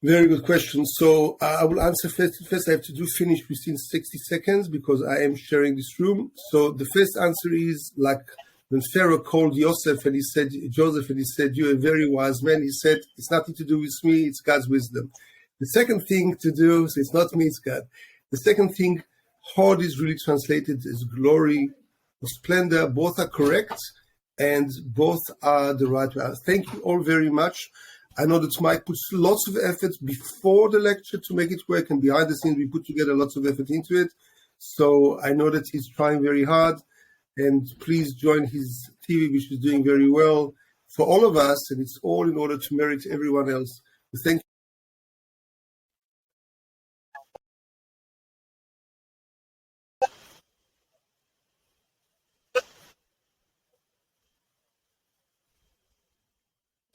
Very good question. So I will answer first. First, I have to finish within 60 seconds because I am sharing this room. So the first answer is like when Pharaoh called Joseph and he said, "You're a very wise man." He said, "It's nothing to do with me. It's God's wisdom." The second thing to do, so it's not me, it's God. The second thing, Hod is really translated as glory or splendor. Both are correct and both are the right way. Thank you all very much. I know that Mike puts lots of effort before the lecture to make it work, and behind the scenes we put together lots of effort into it. So I know that he's trying very hard, and please join his TV, which is doing very well for all of us, and it's all in order to merit everyone else. So thank you.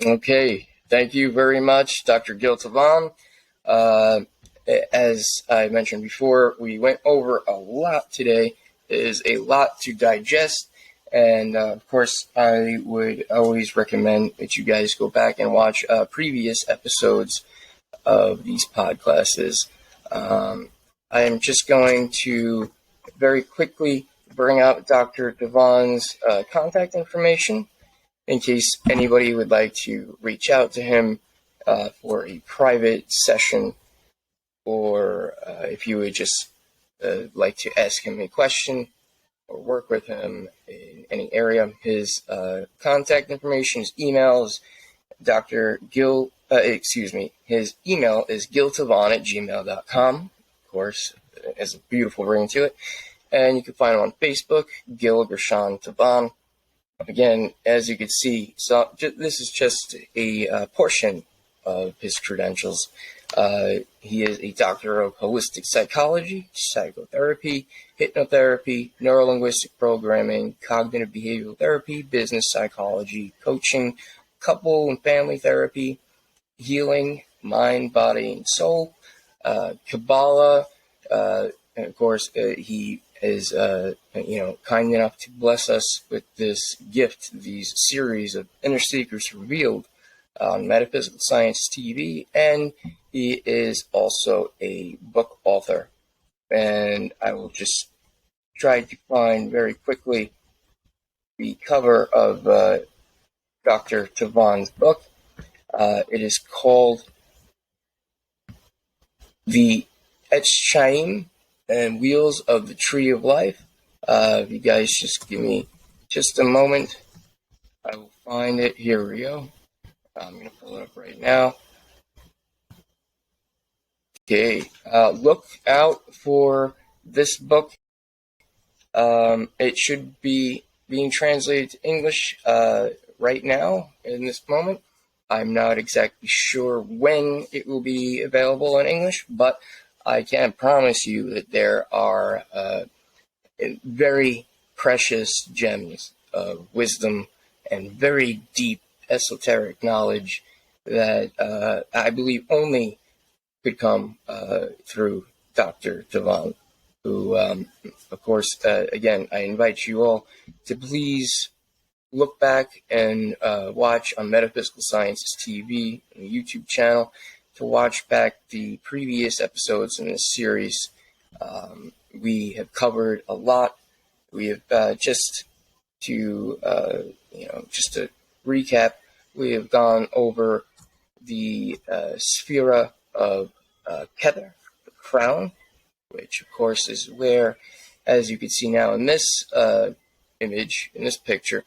Okay, thank you very much, Dr. Gil Tivon. As I mentioned before, we went over a lot today. There's a lot to digest, and of course, I would always recommend that you guys go back and watch previous episodes of these podclasses. I am just going to very quickly bring out Dr. Tivon's contact information, in case anybody would like to reach out to him for a private session, or if you would just like to ask him a question or work with him in any area. His contact information, his email is his email is giltivon@gmail.com. Of course, it has a beautiful ring to it. And you can find him on Facebook, Gil Gershon Tivon. Again, as you can see, so this is just a portion of his credentials. He is a doctor of holistic psychology, psychotherapy, hypnotherapy, neurolinguistic programming, cognitive behavioral therapy, business psychology, coaching, couple and family therapy, healing, mind, body, and soul, Kabbalah, and of course, he is kind enough to bless us with this gift, these series of Inner Secrets Revealed on Metaphysical Science TV, and he is also a book author. And I will just try to find very quickly the cover of Dr. Tivon's book. It is called The Etz Chaim and Wheels of the Tree of Life. If you guys just give me just a moment, I will find it. Here we go. I'm going to pull it up right now. Okay, look out for this book. It should be being translated to English right now in this moment. I'm not exactly sure when it will be available in English, but I can promise you that there are very precious gems of wisdom and very deep esoteric knowledge that I believe only could come through Dr. Tivon, who, of course, again, I invite you all to please look back and watch on Metaphysical Sciences TV and the YouTube channel to watch back the previous episodes in this series. We have covered a lot. We have just to recap, we have gone over the Sefirah of Kether, the crown, which of course is where, as you can see now in this image, in this picture,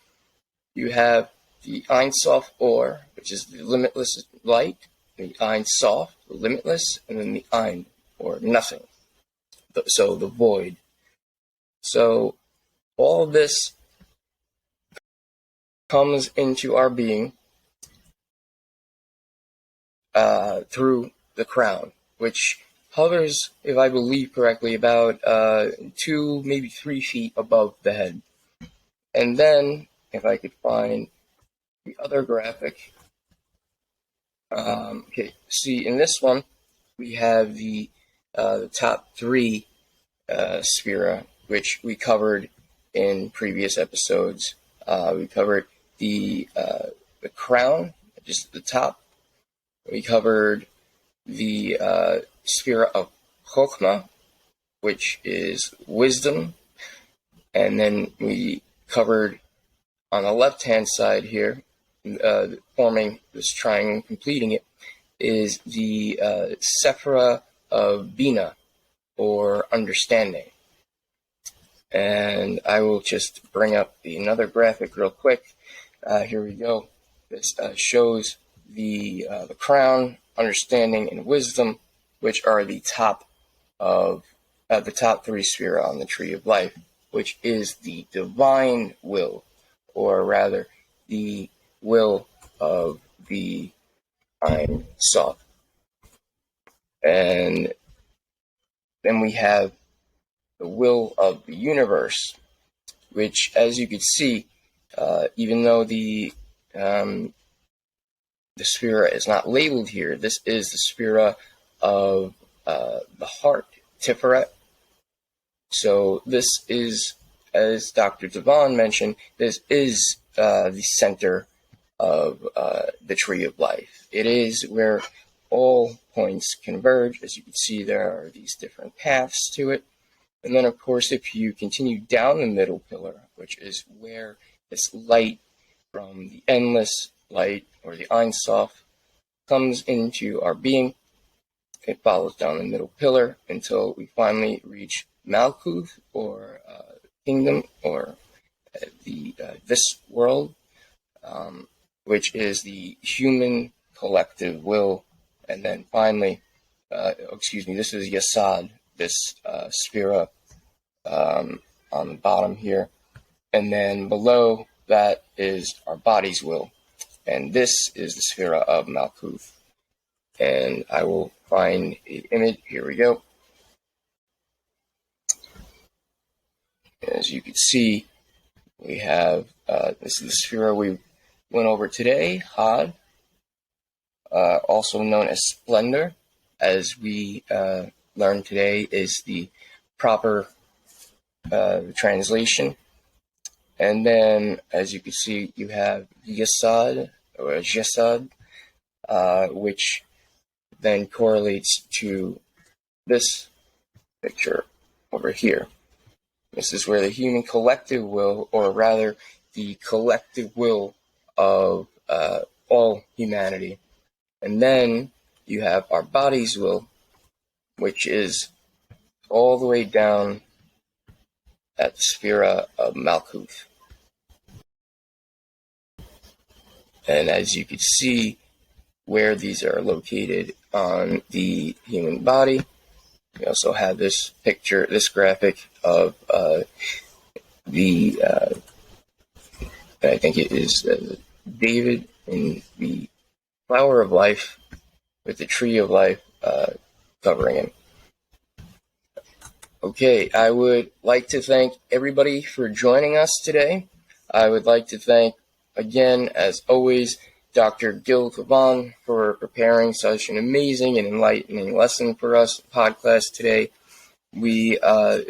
you have the Ein Sof Or, which is the limitless light, the Ein Sof, the limitless, and then the Ein, or nothing, so the void. So all of this comes into our being through the crown, which hovers, if I believe correctly, about 2, maybe 3 feet above the head. And then, if I could find the other graphic, okay, see in this one, we have the top 3 Sefirah, which we covered in previous episodes. We covered the crown, just at the top. We covered the Sefirah of Chokhmah, which is wisdom. And then we covered on the left-hand side here, forming this triangle, completing it, is the Sefirah of Bina, or understanding. And I will just bring up another graphic real quick. Here we go. This shows the crown, understanding, and wisdom, which are the top 3 Sefirah on the Tree of Life, which is the divine will, or rather, the will of the Ein Sof. And then we have the will of the universe, which, as you can see, even though the Sefirah is not labeled here, this is the Sefirah of the heart, Tiferet. So this is, as Dr. Tivon mentioned, this is the center of the Tree of Life. It is where all points converge. As you can see, there are these different paths to it. And then, of course, if you continue down the middle pillar, which is where this light from the endless light, or the Ein Sof, comes into our being, it follows down the middle pillar until we finally reach Malkuth, or kingdom, or this world, which is the human collective will. And then finally, this is Yesod, this Sefirah on the bottom here. And then below that is our body's will. And this is the Sefirah of Malkuth. And I will find an image. Here we go. As you can see, we have, this is the Sefirah we went over today, Hod, also known as Splendor, as we learned today is the proper translation. And then, as you can see, you have Yesod, or Yesod, which then correlates to this picture over here. This is where the human collective will, or rather the collective will of all humanity. And then you have our body's will, which is all the way down at the Sefirah of Malkuth. And as you can see, where these are located on the human body, we also have this picture, this graphic of I think it is David in the flower of life with the tree of life covering him. Okay, I would like to thank everybody for joining us today. I would like to thank, again, as always, Dr. Gil Tivon for preparing such an amazing and enlightening lesson for us at Podclass today. We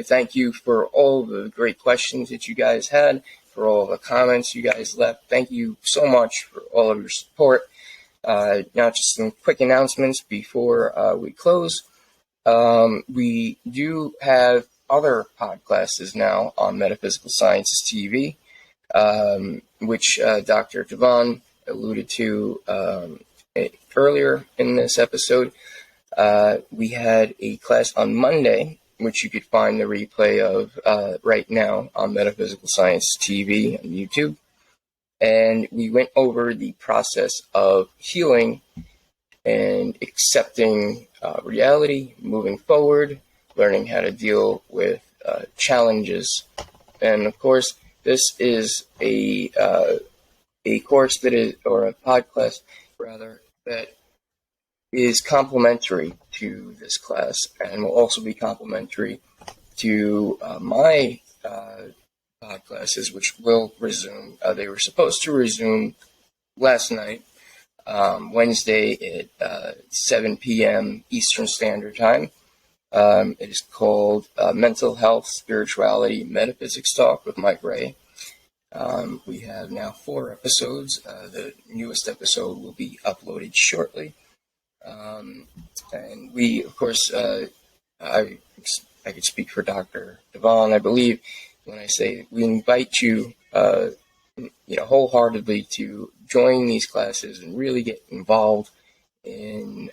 thank you for all the great questions that you guys had, for all the comments you guys left. Thank you so much for all of your support. Now, just some quick announcements before we close. We do have other podclasses now on Metaphysical Sciences TV, which Dr. Tivon alluded to earlier in this episode. We had a class on Monday, which you could find the replay of right now on Metaphysical Sciences TV on YouTube. and we went over the process of healing and accepting reality, moving forward, learning how to deal with challenges. And of course, this is a course that is, or a podcast rather, that is complementary to this class and will also be complementary to my pod classes, which will resume. They were supposed to resume last night, Wednesday at 7 p.m. Eastern Standard Time. It is called Mental Health, Spirituality, Metaphysics Talk with Mike Ray. We have now 4 episodes. The newest episode will be uploaded shortly. And we, of course, I could speak for Dr. Tivon, I believe, when I say we invite you, wholeheartedly to join these classes and really get involved in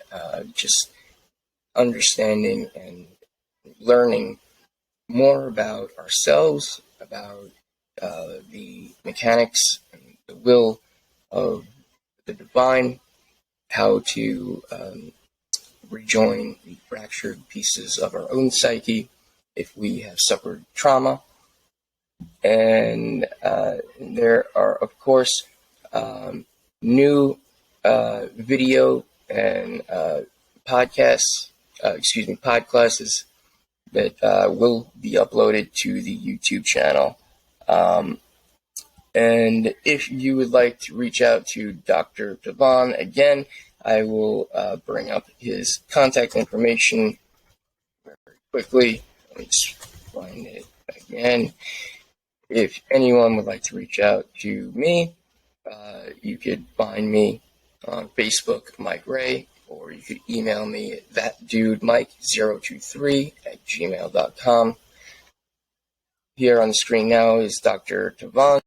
just understanding and learning more about ourselves, about the mechanics and the will of the divine, how to rejoin the fractured pieces of our own psyche if we have suffered trauma. And there are, of course, new video and podclasses that will be uploaded to the YouTube channel. And if you would like to reach out to Dr. Tivon, again, I will bring up his contact information very quickly. Let me just find it again. If anyone would like to reach out to me, you could find me on Facebook, Mike Ray, or you could email me at thatdudemike023@gmail.com. Here on the screen now is Dr. Tivon's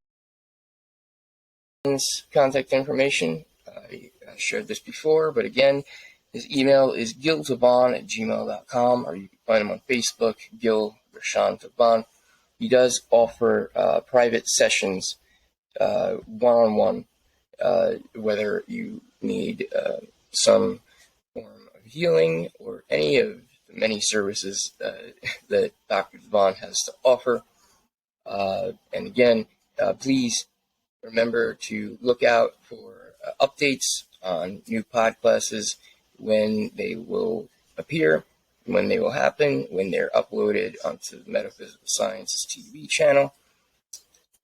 contact information. I shared this before, but again, his email is giltivon@gmail.com, or you can find him on Facebook, Gil Tivon. He does offer private sessions, one-on-one, whether you need some form of healing or any of the many services that Dr. Tivon has to offer. And again, please remember to look out for updates on new pod classes, when they will appear, when they will happen, when they're uploaded onto the Metaphysical Sciences TV channel.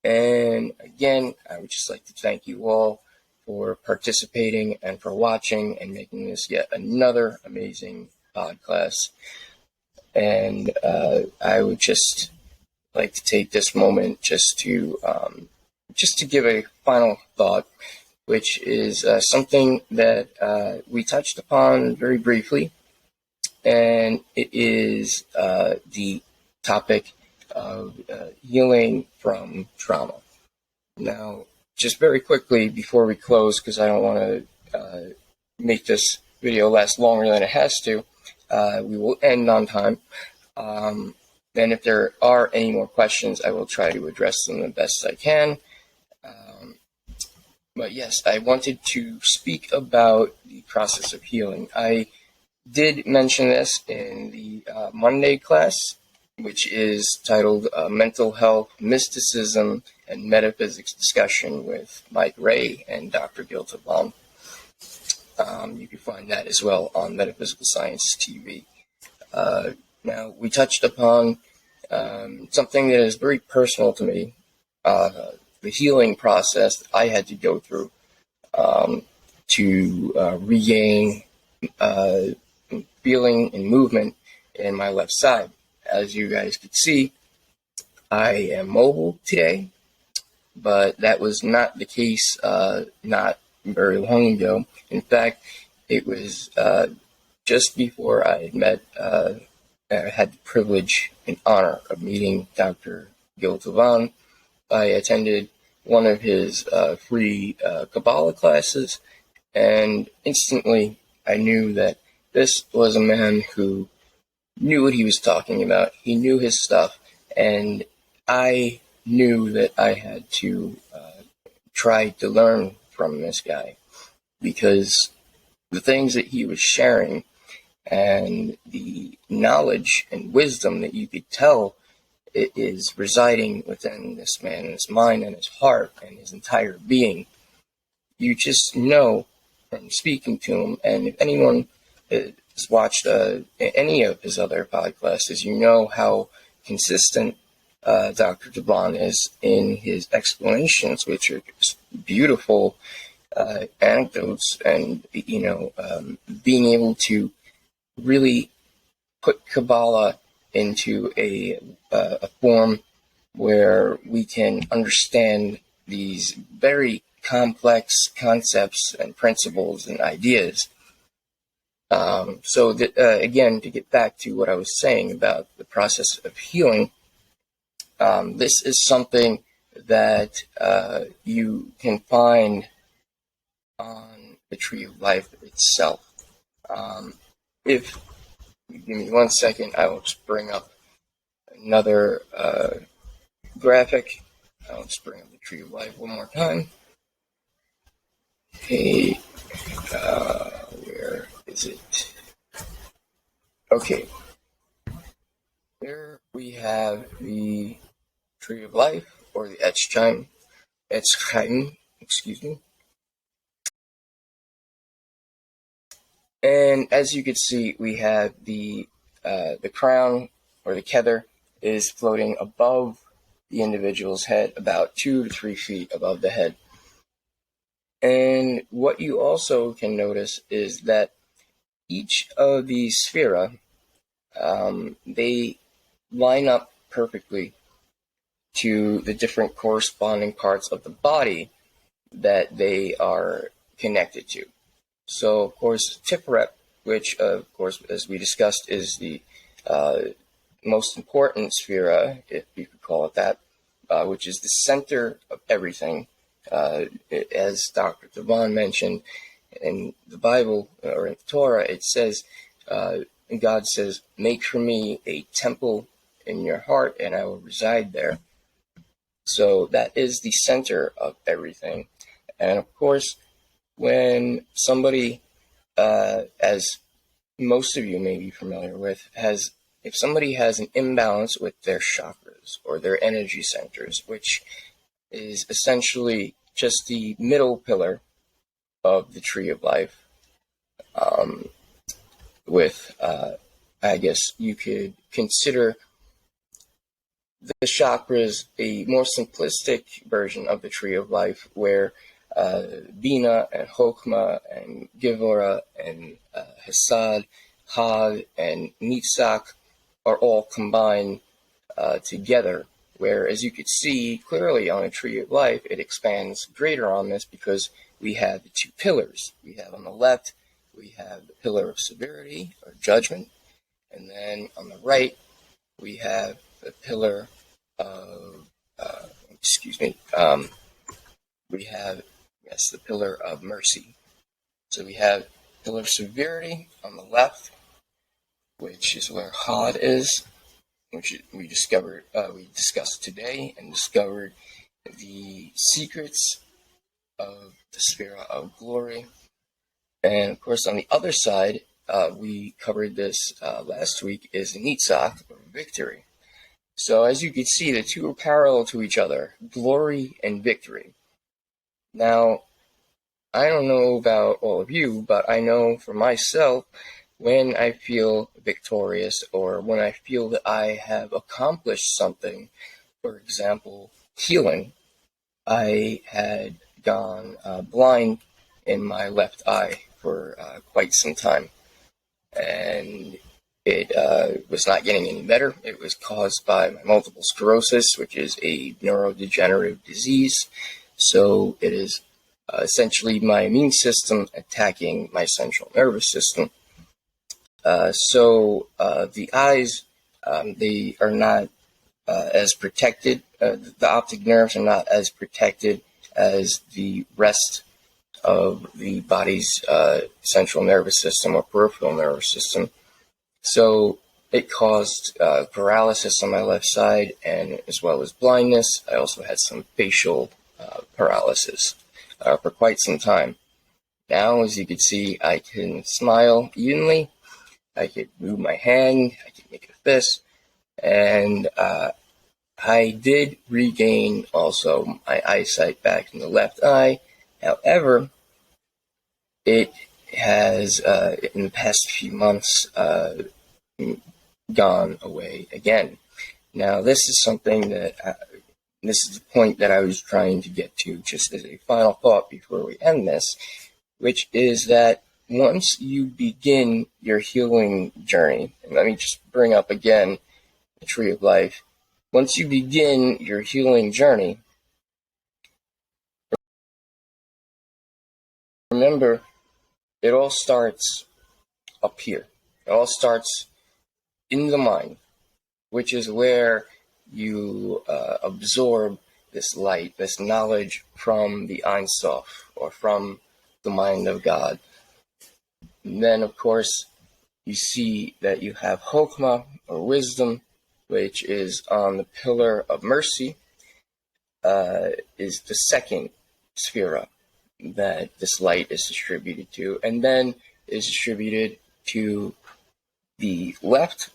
And again, I would just like to thank you all for participating and for watching and making this yet another amazing podcast. And I would just like to take this moment just to give a final thought, which is something that we touched upon very briefly, and it is the topic of healing from trauma. Now, just very quickly before we close, because I don't want to make this video last longer than it has to, we will end on time. And if there are any more questions, I will try to address them the best I can. But yes, I wanted to speak about the process of healing. I did mention this in the Monday class, which is titled Mental Health, Mysticism, and Metaphysics Discussion with Mike Ray and Dr. Gil Tivon. You can find that as well on Metaphysical Science TV. Now, we touched upon something that is very personal to me, the healing process that I had to go through to regain feeling and movement in my left side. As you guys could see, I am mobile today, but that was not the case not very long ago. In fact, it was just before I had the privilege and honor of meeting Dr. Gil Tivon. I attended one of his free Kabbalah classes, and instantly I knew that this was a man who knew what he was talking about. He knew his stuff, and I knew that I had to tried to learn from this guy, because the things that he was sharing and the knowledge and wisdom that you could tell it is residing within this man, his mind and his heart and his entire being. You just know from speaking to him, and if anyone has watched any of his other podclasses, you know how consistent Dr. Tivon is in his explanations, which are just beautiful anecdotes, and being able to really put Kabbalah into a form where we can understand these very complex concepts and principles and ideas. Again, to get back to what I was saying about the process of healing, this is something that you can find on the Tree of Life itself. If you give me 1 second, I will just bring up another graphic. I'll just bring up the Tree of Life one more time. Okay, where is it? Okay, here we have the Tree of Life, or the Etz Chaim, excuse me. And as you can see, we have the crown, or the kether, is floating above the individual's head, about 2 to 3 feet above the head. And what you also can notice is that each of these Sefirah, they line up perfectly to the different corresponding parts of the body that they are connected to. So, of course, Tiferet, which, of course, as we discussed, is the most important Sefirah, if you could call it that, which is the center of everything. As Dr. Tivon mentioned, in the Bible, or in the Torah, it says, God says, "Make for me a temple in your heart, and I will reside there." So that is the center of everything. And of course, when somebody, as most of you may be familiar with, if somebody has an imbalance with their chakras or their energy centers, which is essentially just the middle pillar of the Tree of Life, I guess you could consider the chakras a more simplistic version of the Tree of Life, where Bina and Chokmah and Gevurah and Hesed, Hod and Nitzach are all combined together, where, as you could see clearly on a Tree of Life, it expands greater on this because we have the two pillars. We have on the left, we have the pillar of severity or judgment, and then on the right, we have the pillar of, we have, the pillar of mercy. So we have pillar of severity on the left, which is where Hod is, which we discussed today, and discovered the secrets of the Sefirah of glory. And of course, on the other side, we covered this last week, is Nitzach, or victory. So as you can see, the two are parallel to each other, glory and victory. Now, I don't know about all of you, but I know for myself, when I feel victorious, or when I feel that I have accomplished something, for example, healing, I had gone blind in my left eye for quite some time, and it was not getting any better. It was caused by my multiple sclerosis, which is a neurodegenerative disease. So it is essentially my immune system attacking my central nervous system. The eyes, they are not as protected. The optic nerves are not as protected as the rest of the body's central nervous system or peripheral nervous system. So it caused paralysis on my left side, and as well as blindness. I also had some facial paralysis for quite some time. Now, as you can see, I can smile evenly, I can move my hand, I can make a fist, and I did regain also my eyesight back in the left eye. However, it has, in the past few months, gone away again. Now, this is something that, this is the point that I was trying to get to, just as a final thought before we end this, which is that once you begin your healing journey, and let me just bring up again the Tree of Life. Once you begin your healing journey, remember, it all starts up here. It all starts in the mind, which is where you absorb this light, this knowledge from the Ein Sof, or from the mind of God. And then, of course, you see that you have Chokmah, or wisdom, which is on the pillar of mercy, is the second Sefirah that this light is distributed to, and then is distributed to the left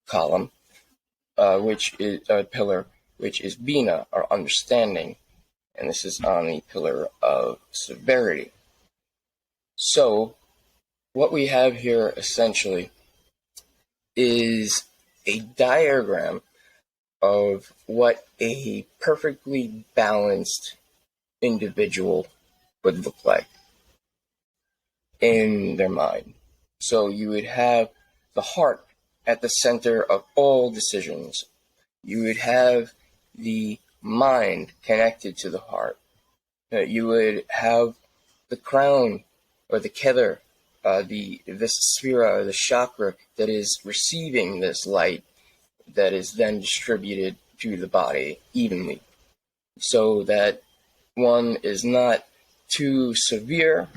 column, which is a pillar, which is Bina, or understanding, and this is on the pillar of severity. So, what we have here essentially is a diagram of what a perfectly balanced individual would look like in their mind. So you would have the heart at the center of all decisions. You would have the mind connected to the heart. You would have the crown, or the kether, this sefirah, or the chakra that is receiving this light, that is then distributed to the body evenly, so that one is not too severe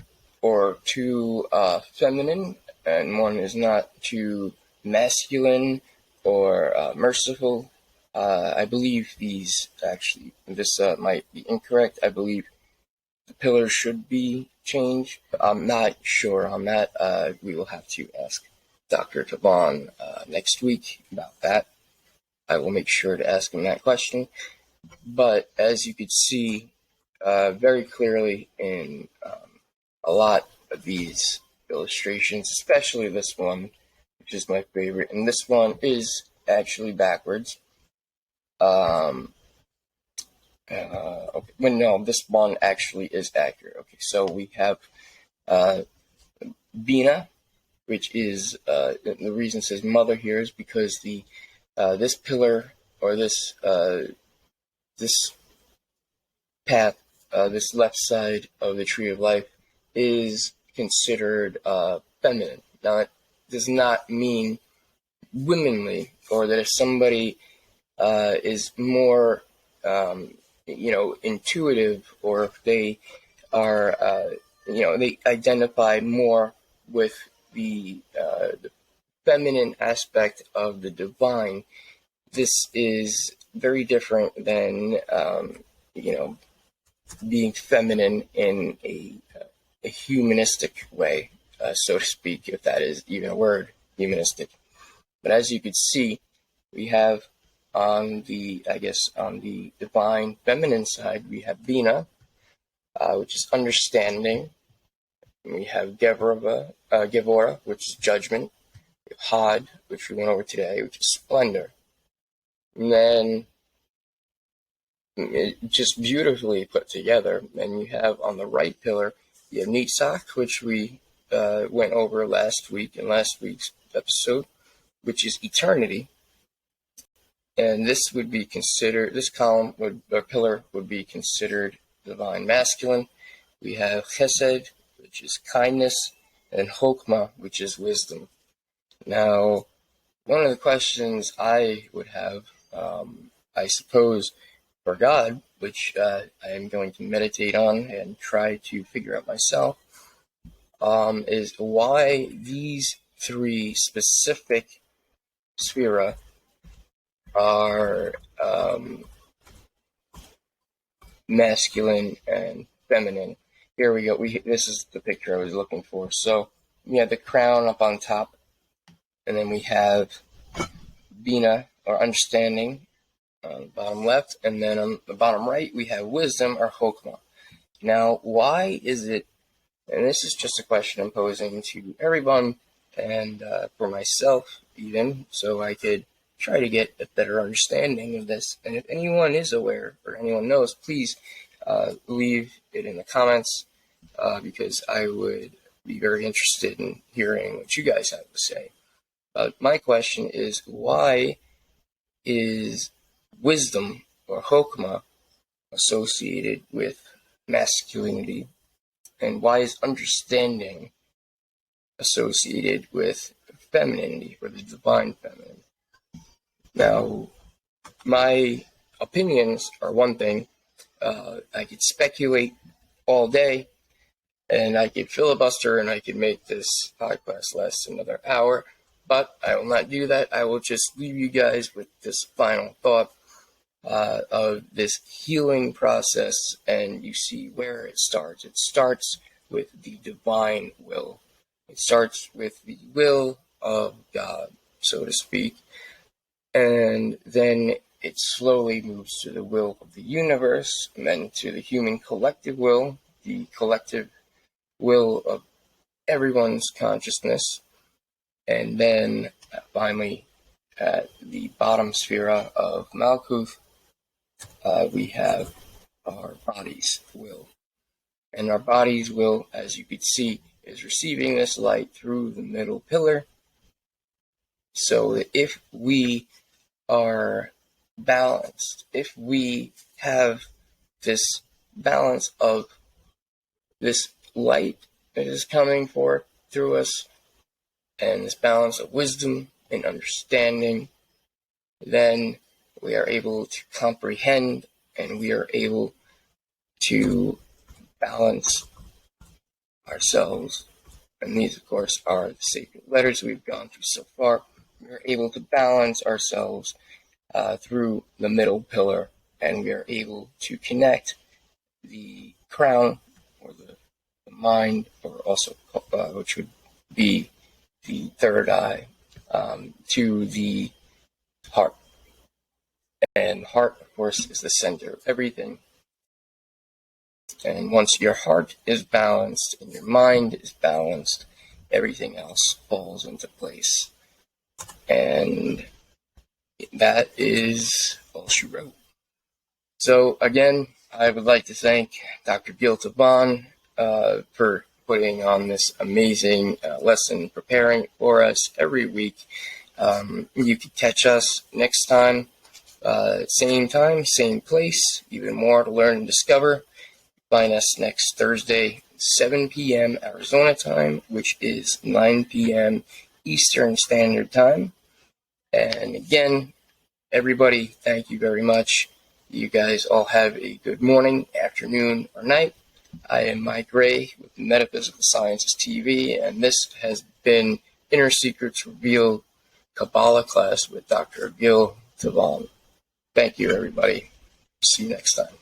or too feminine, and one is not too masculine or merciful. I believe this might be incorrect. I believe the pillars should be changed. I'm not sure on that. We will have to ask Dr. Tivon next week about that. I will make sure to ask him that question. But as you could see very clearly in a lot of these illustrations, especially this one, which is my favorite, and this one is actually backwards. This one actually is accurate. Okay, so we have Bina, which is the reason it says mother here is because the this pillar, or this path, this left side of the Tree of Life, is considered feminine. Now, it does not mean womanly, or that if somebody is more intuitive, or if they are they identify more with the feminine aspect of the divine. This is very different than being feminine in a humanistic way, so to speak, if that is even a word, humanistic. But as you could see, we have on the divine feminine side, we have Bina, which is understanding. And we have Gevora, which is judgment. We have Hod, which we went over today, which is splendor. And then just beautifully put together. And you have on the right pillar, you have Nitzach, which we went over last week in last week's episode, which is eternity. And this would be considered, this column or pillar would be considered divine masculine. We have Chesed, which is kindness, and Chokmah, which is wisdom. Now, one of the questions I would have, I suppose, for God, which I am going to meditate on and try to figure out myself, is why these three specific Sefirah are masculine and feminine. Here we go. This is the picture I was looking for. So we have the crown up on top, and then we have Bina, or understanding, on the bottom left, and then on the bottom right we have wisdom, or Chokmah. Now, why is it, and this is just a question I'm posing to everyone, and for myself even, so I could try to get a better understanding of this. And if anyone is aware or anyone knows, please leave it in the comments, because I would be very interested in hearing what you guys have to say. My question is, why is wisdom, or Chokmah, associated with masculinity, and why is understanding associated with femininity, or the divine feminine? Now, my opinions are one thing. I could speculate all day, and I could filibuster, and I could make this podcast last another hour, but I will not do that. I will just leave you guys with this final thought of this healing process, and you see where it starts. It starts with the divine will. It starts with the will of God, so to speak, and then it slowly moves to the will of the universe, and then to the human collective will, the collective will of everyone's consciousness, and then finally at the bottom Sefirah of Malkuth, we have our body's will. And our body's will, as you can see, is receiving this light through the middle pillar. So that if we are balanced, if we have this balance of this light that is coming forth through us, and this balance of wisdom and understanding, then we are able to comprehend, and we are able to balance ourselves. And these, of course, are the sacred letters we've gone through so far. We are able to balance ourselves through the middle pillar, and we are able to connect the crown, or the mind, or also which would be the third eye, to the heart. And heart, of course, is the center of everything. And once your heart is balanced and your mind is balanced, everything else falls into place. And that is all she wrote. So again, I would like to thank Dr. Gil Tivon for putting on this amazing lesson, preparing it for us every week. You can catch us next time, same time, same place, even more to learn and discover. Find us next Thursday, 7 p.m. Arizona time, which is 9 p.m. Eastern Standard Time. And again, everybody, thank you very much. You guys all have a good morning, afternoon, or night. I am Mike Ray with Metaphysical Sciences TV, and this has been Inner Secrets Revealed Kabbalah Class with Dr. Gil Tivon. Thank you, everybody. See you next time.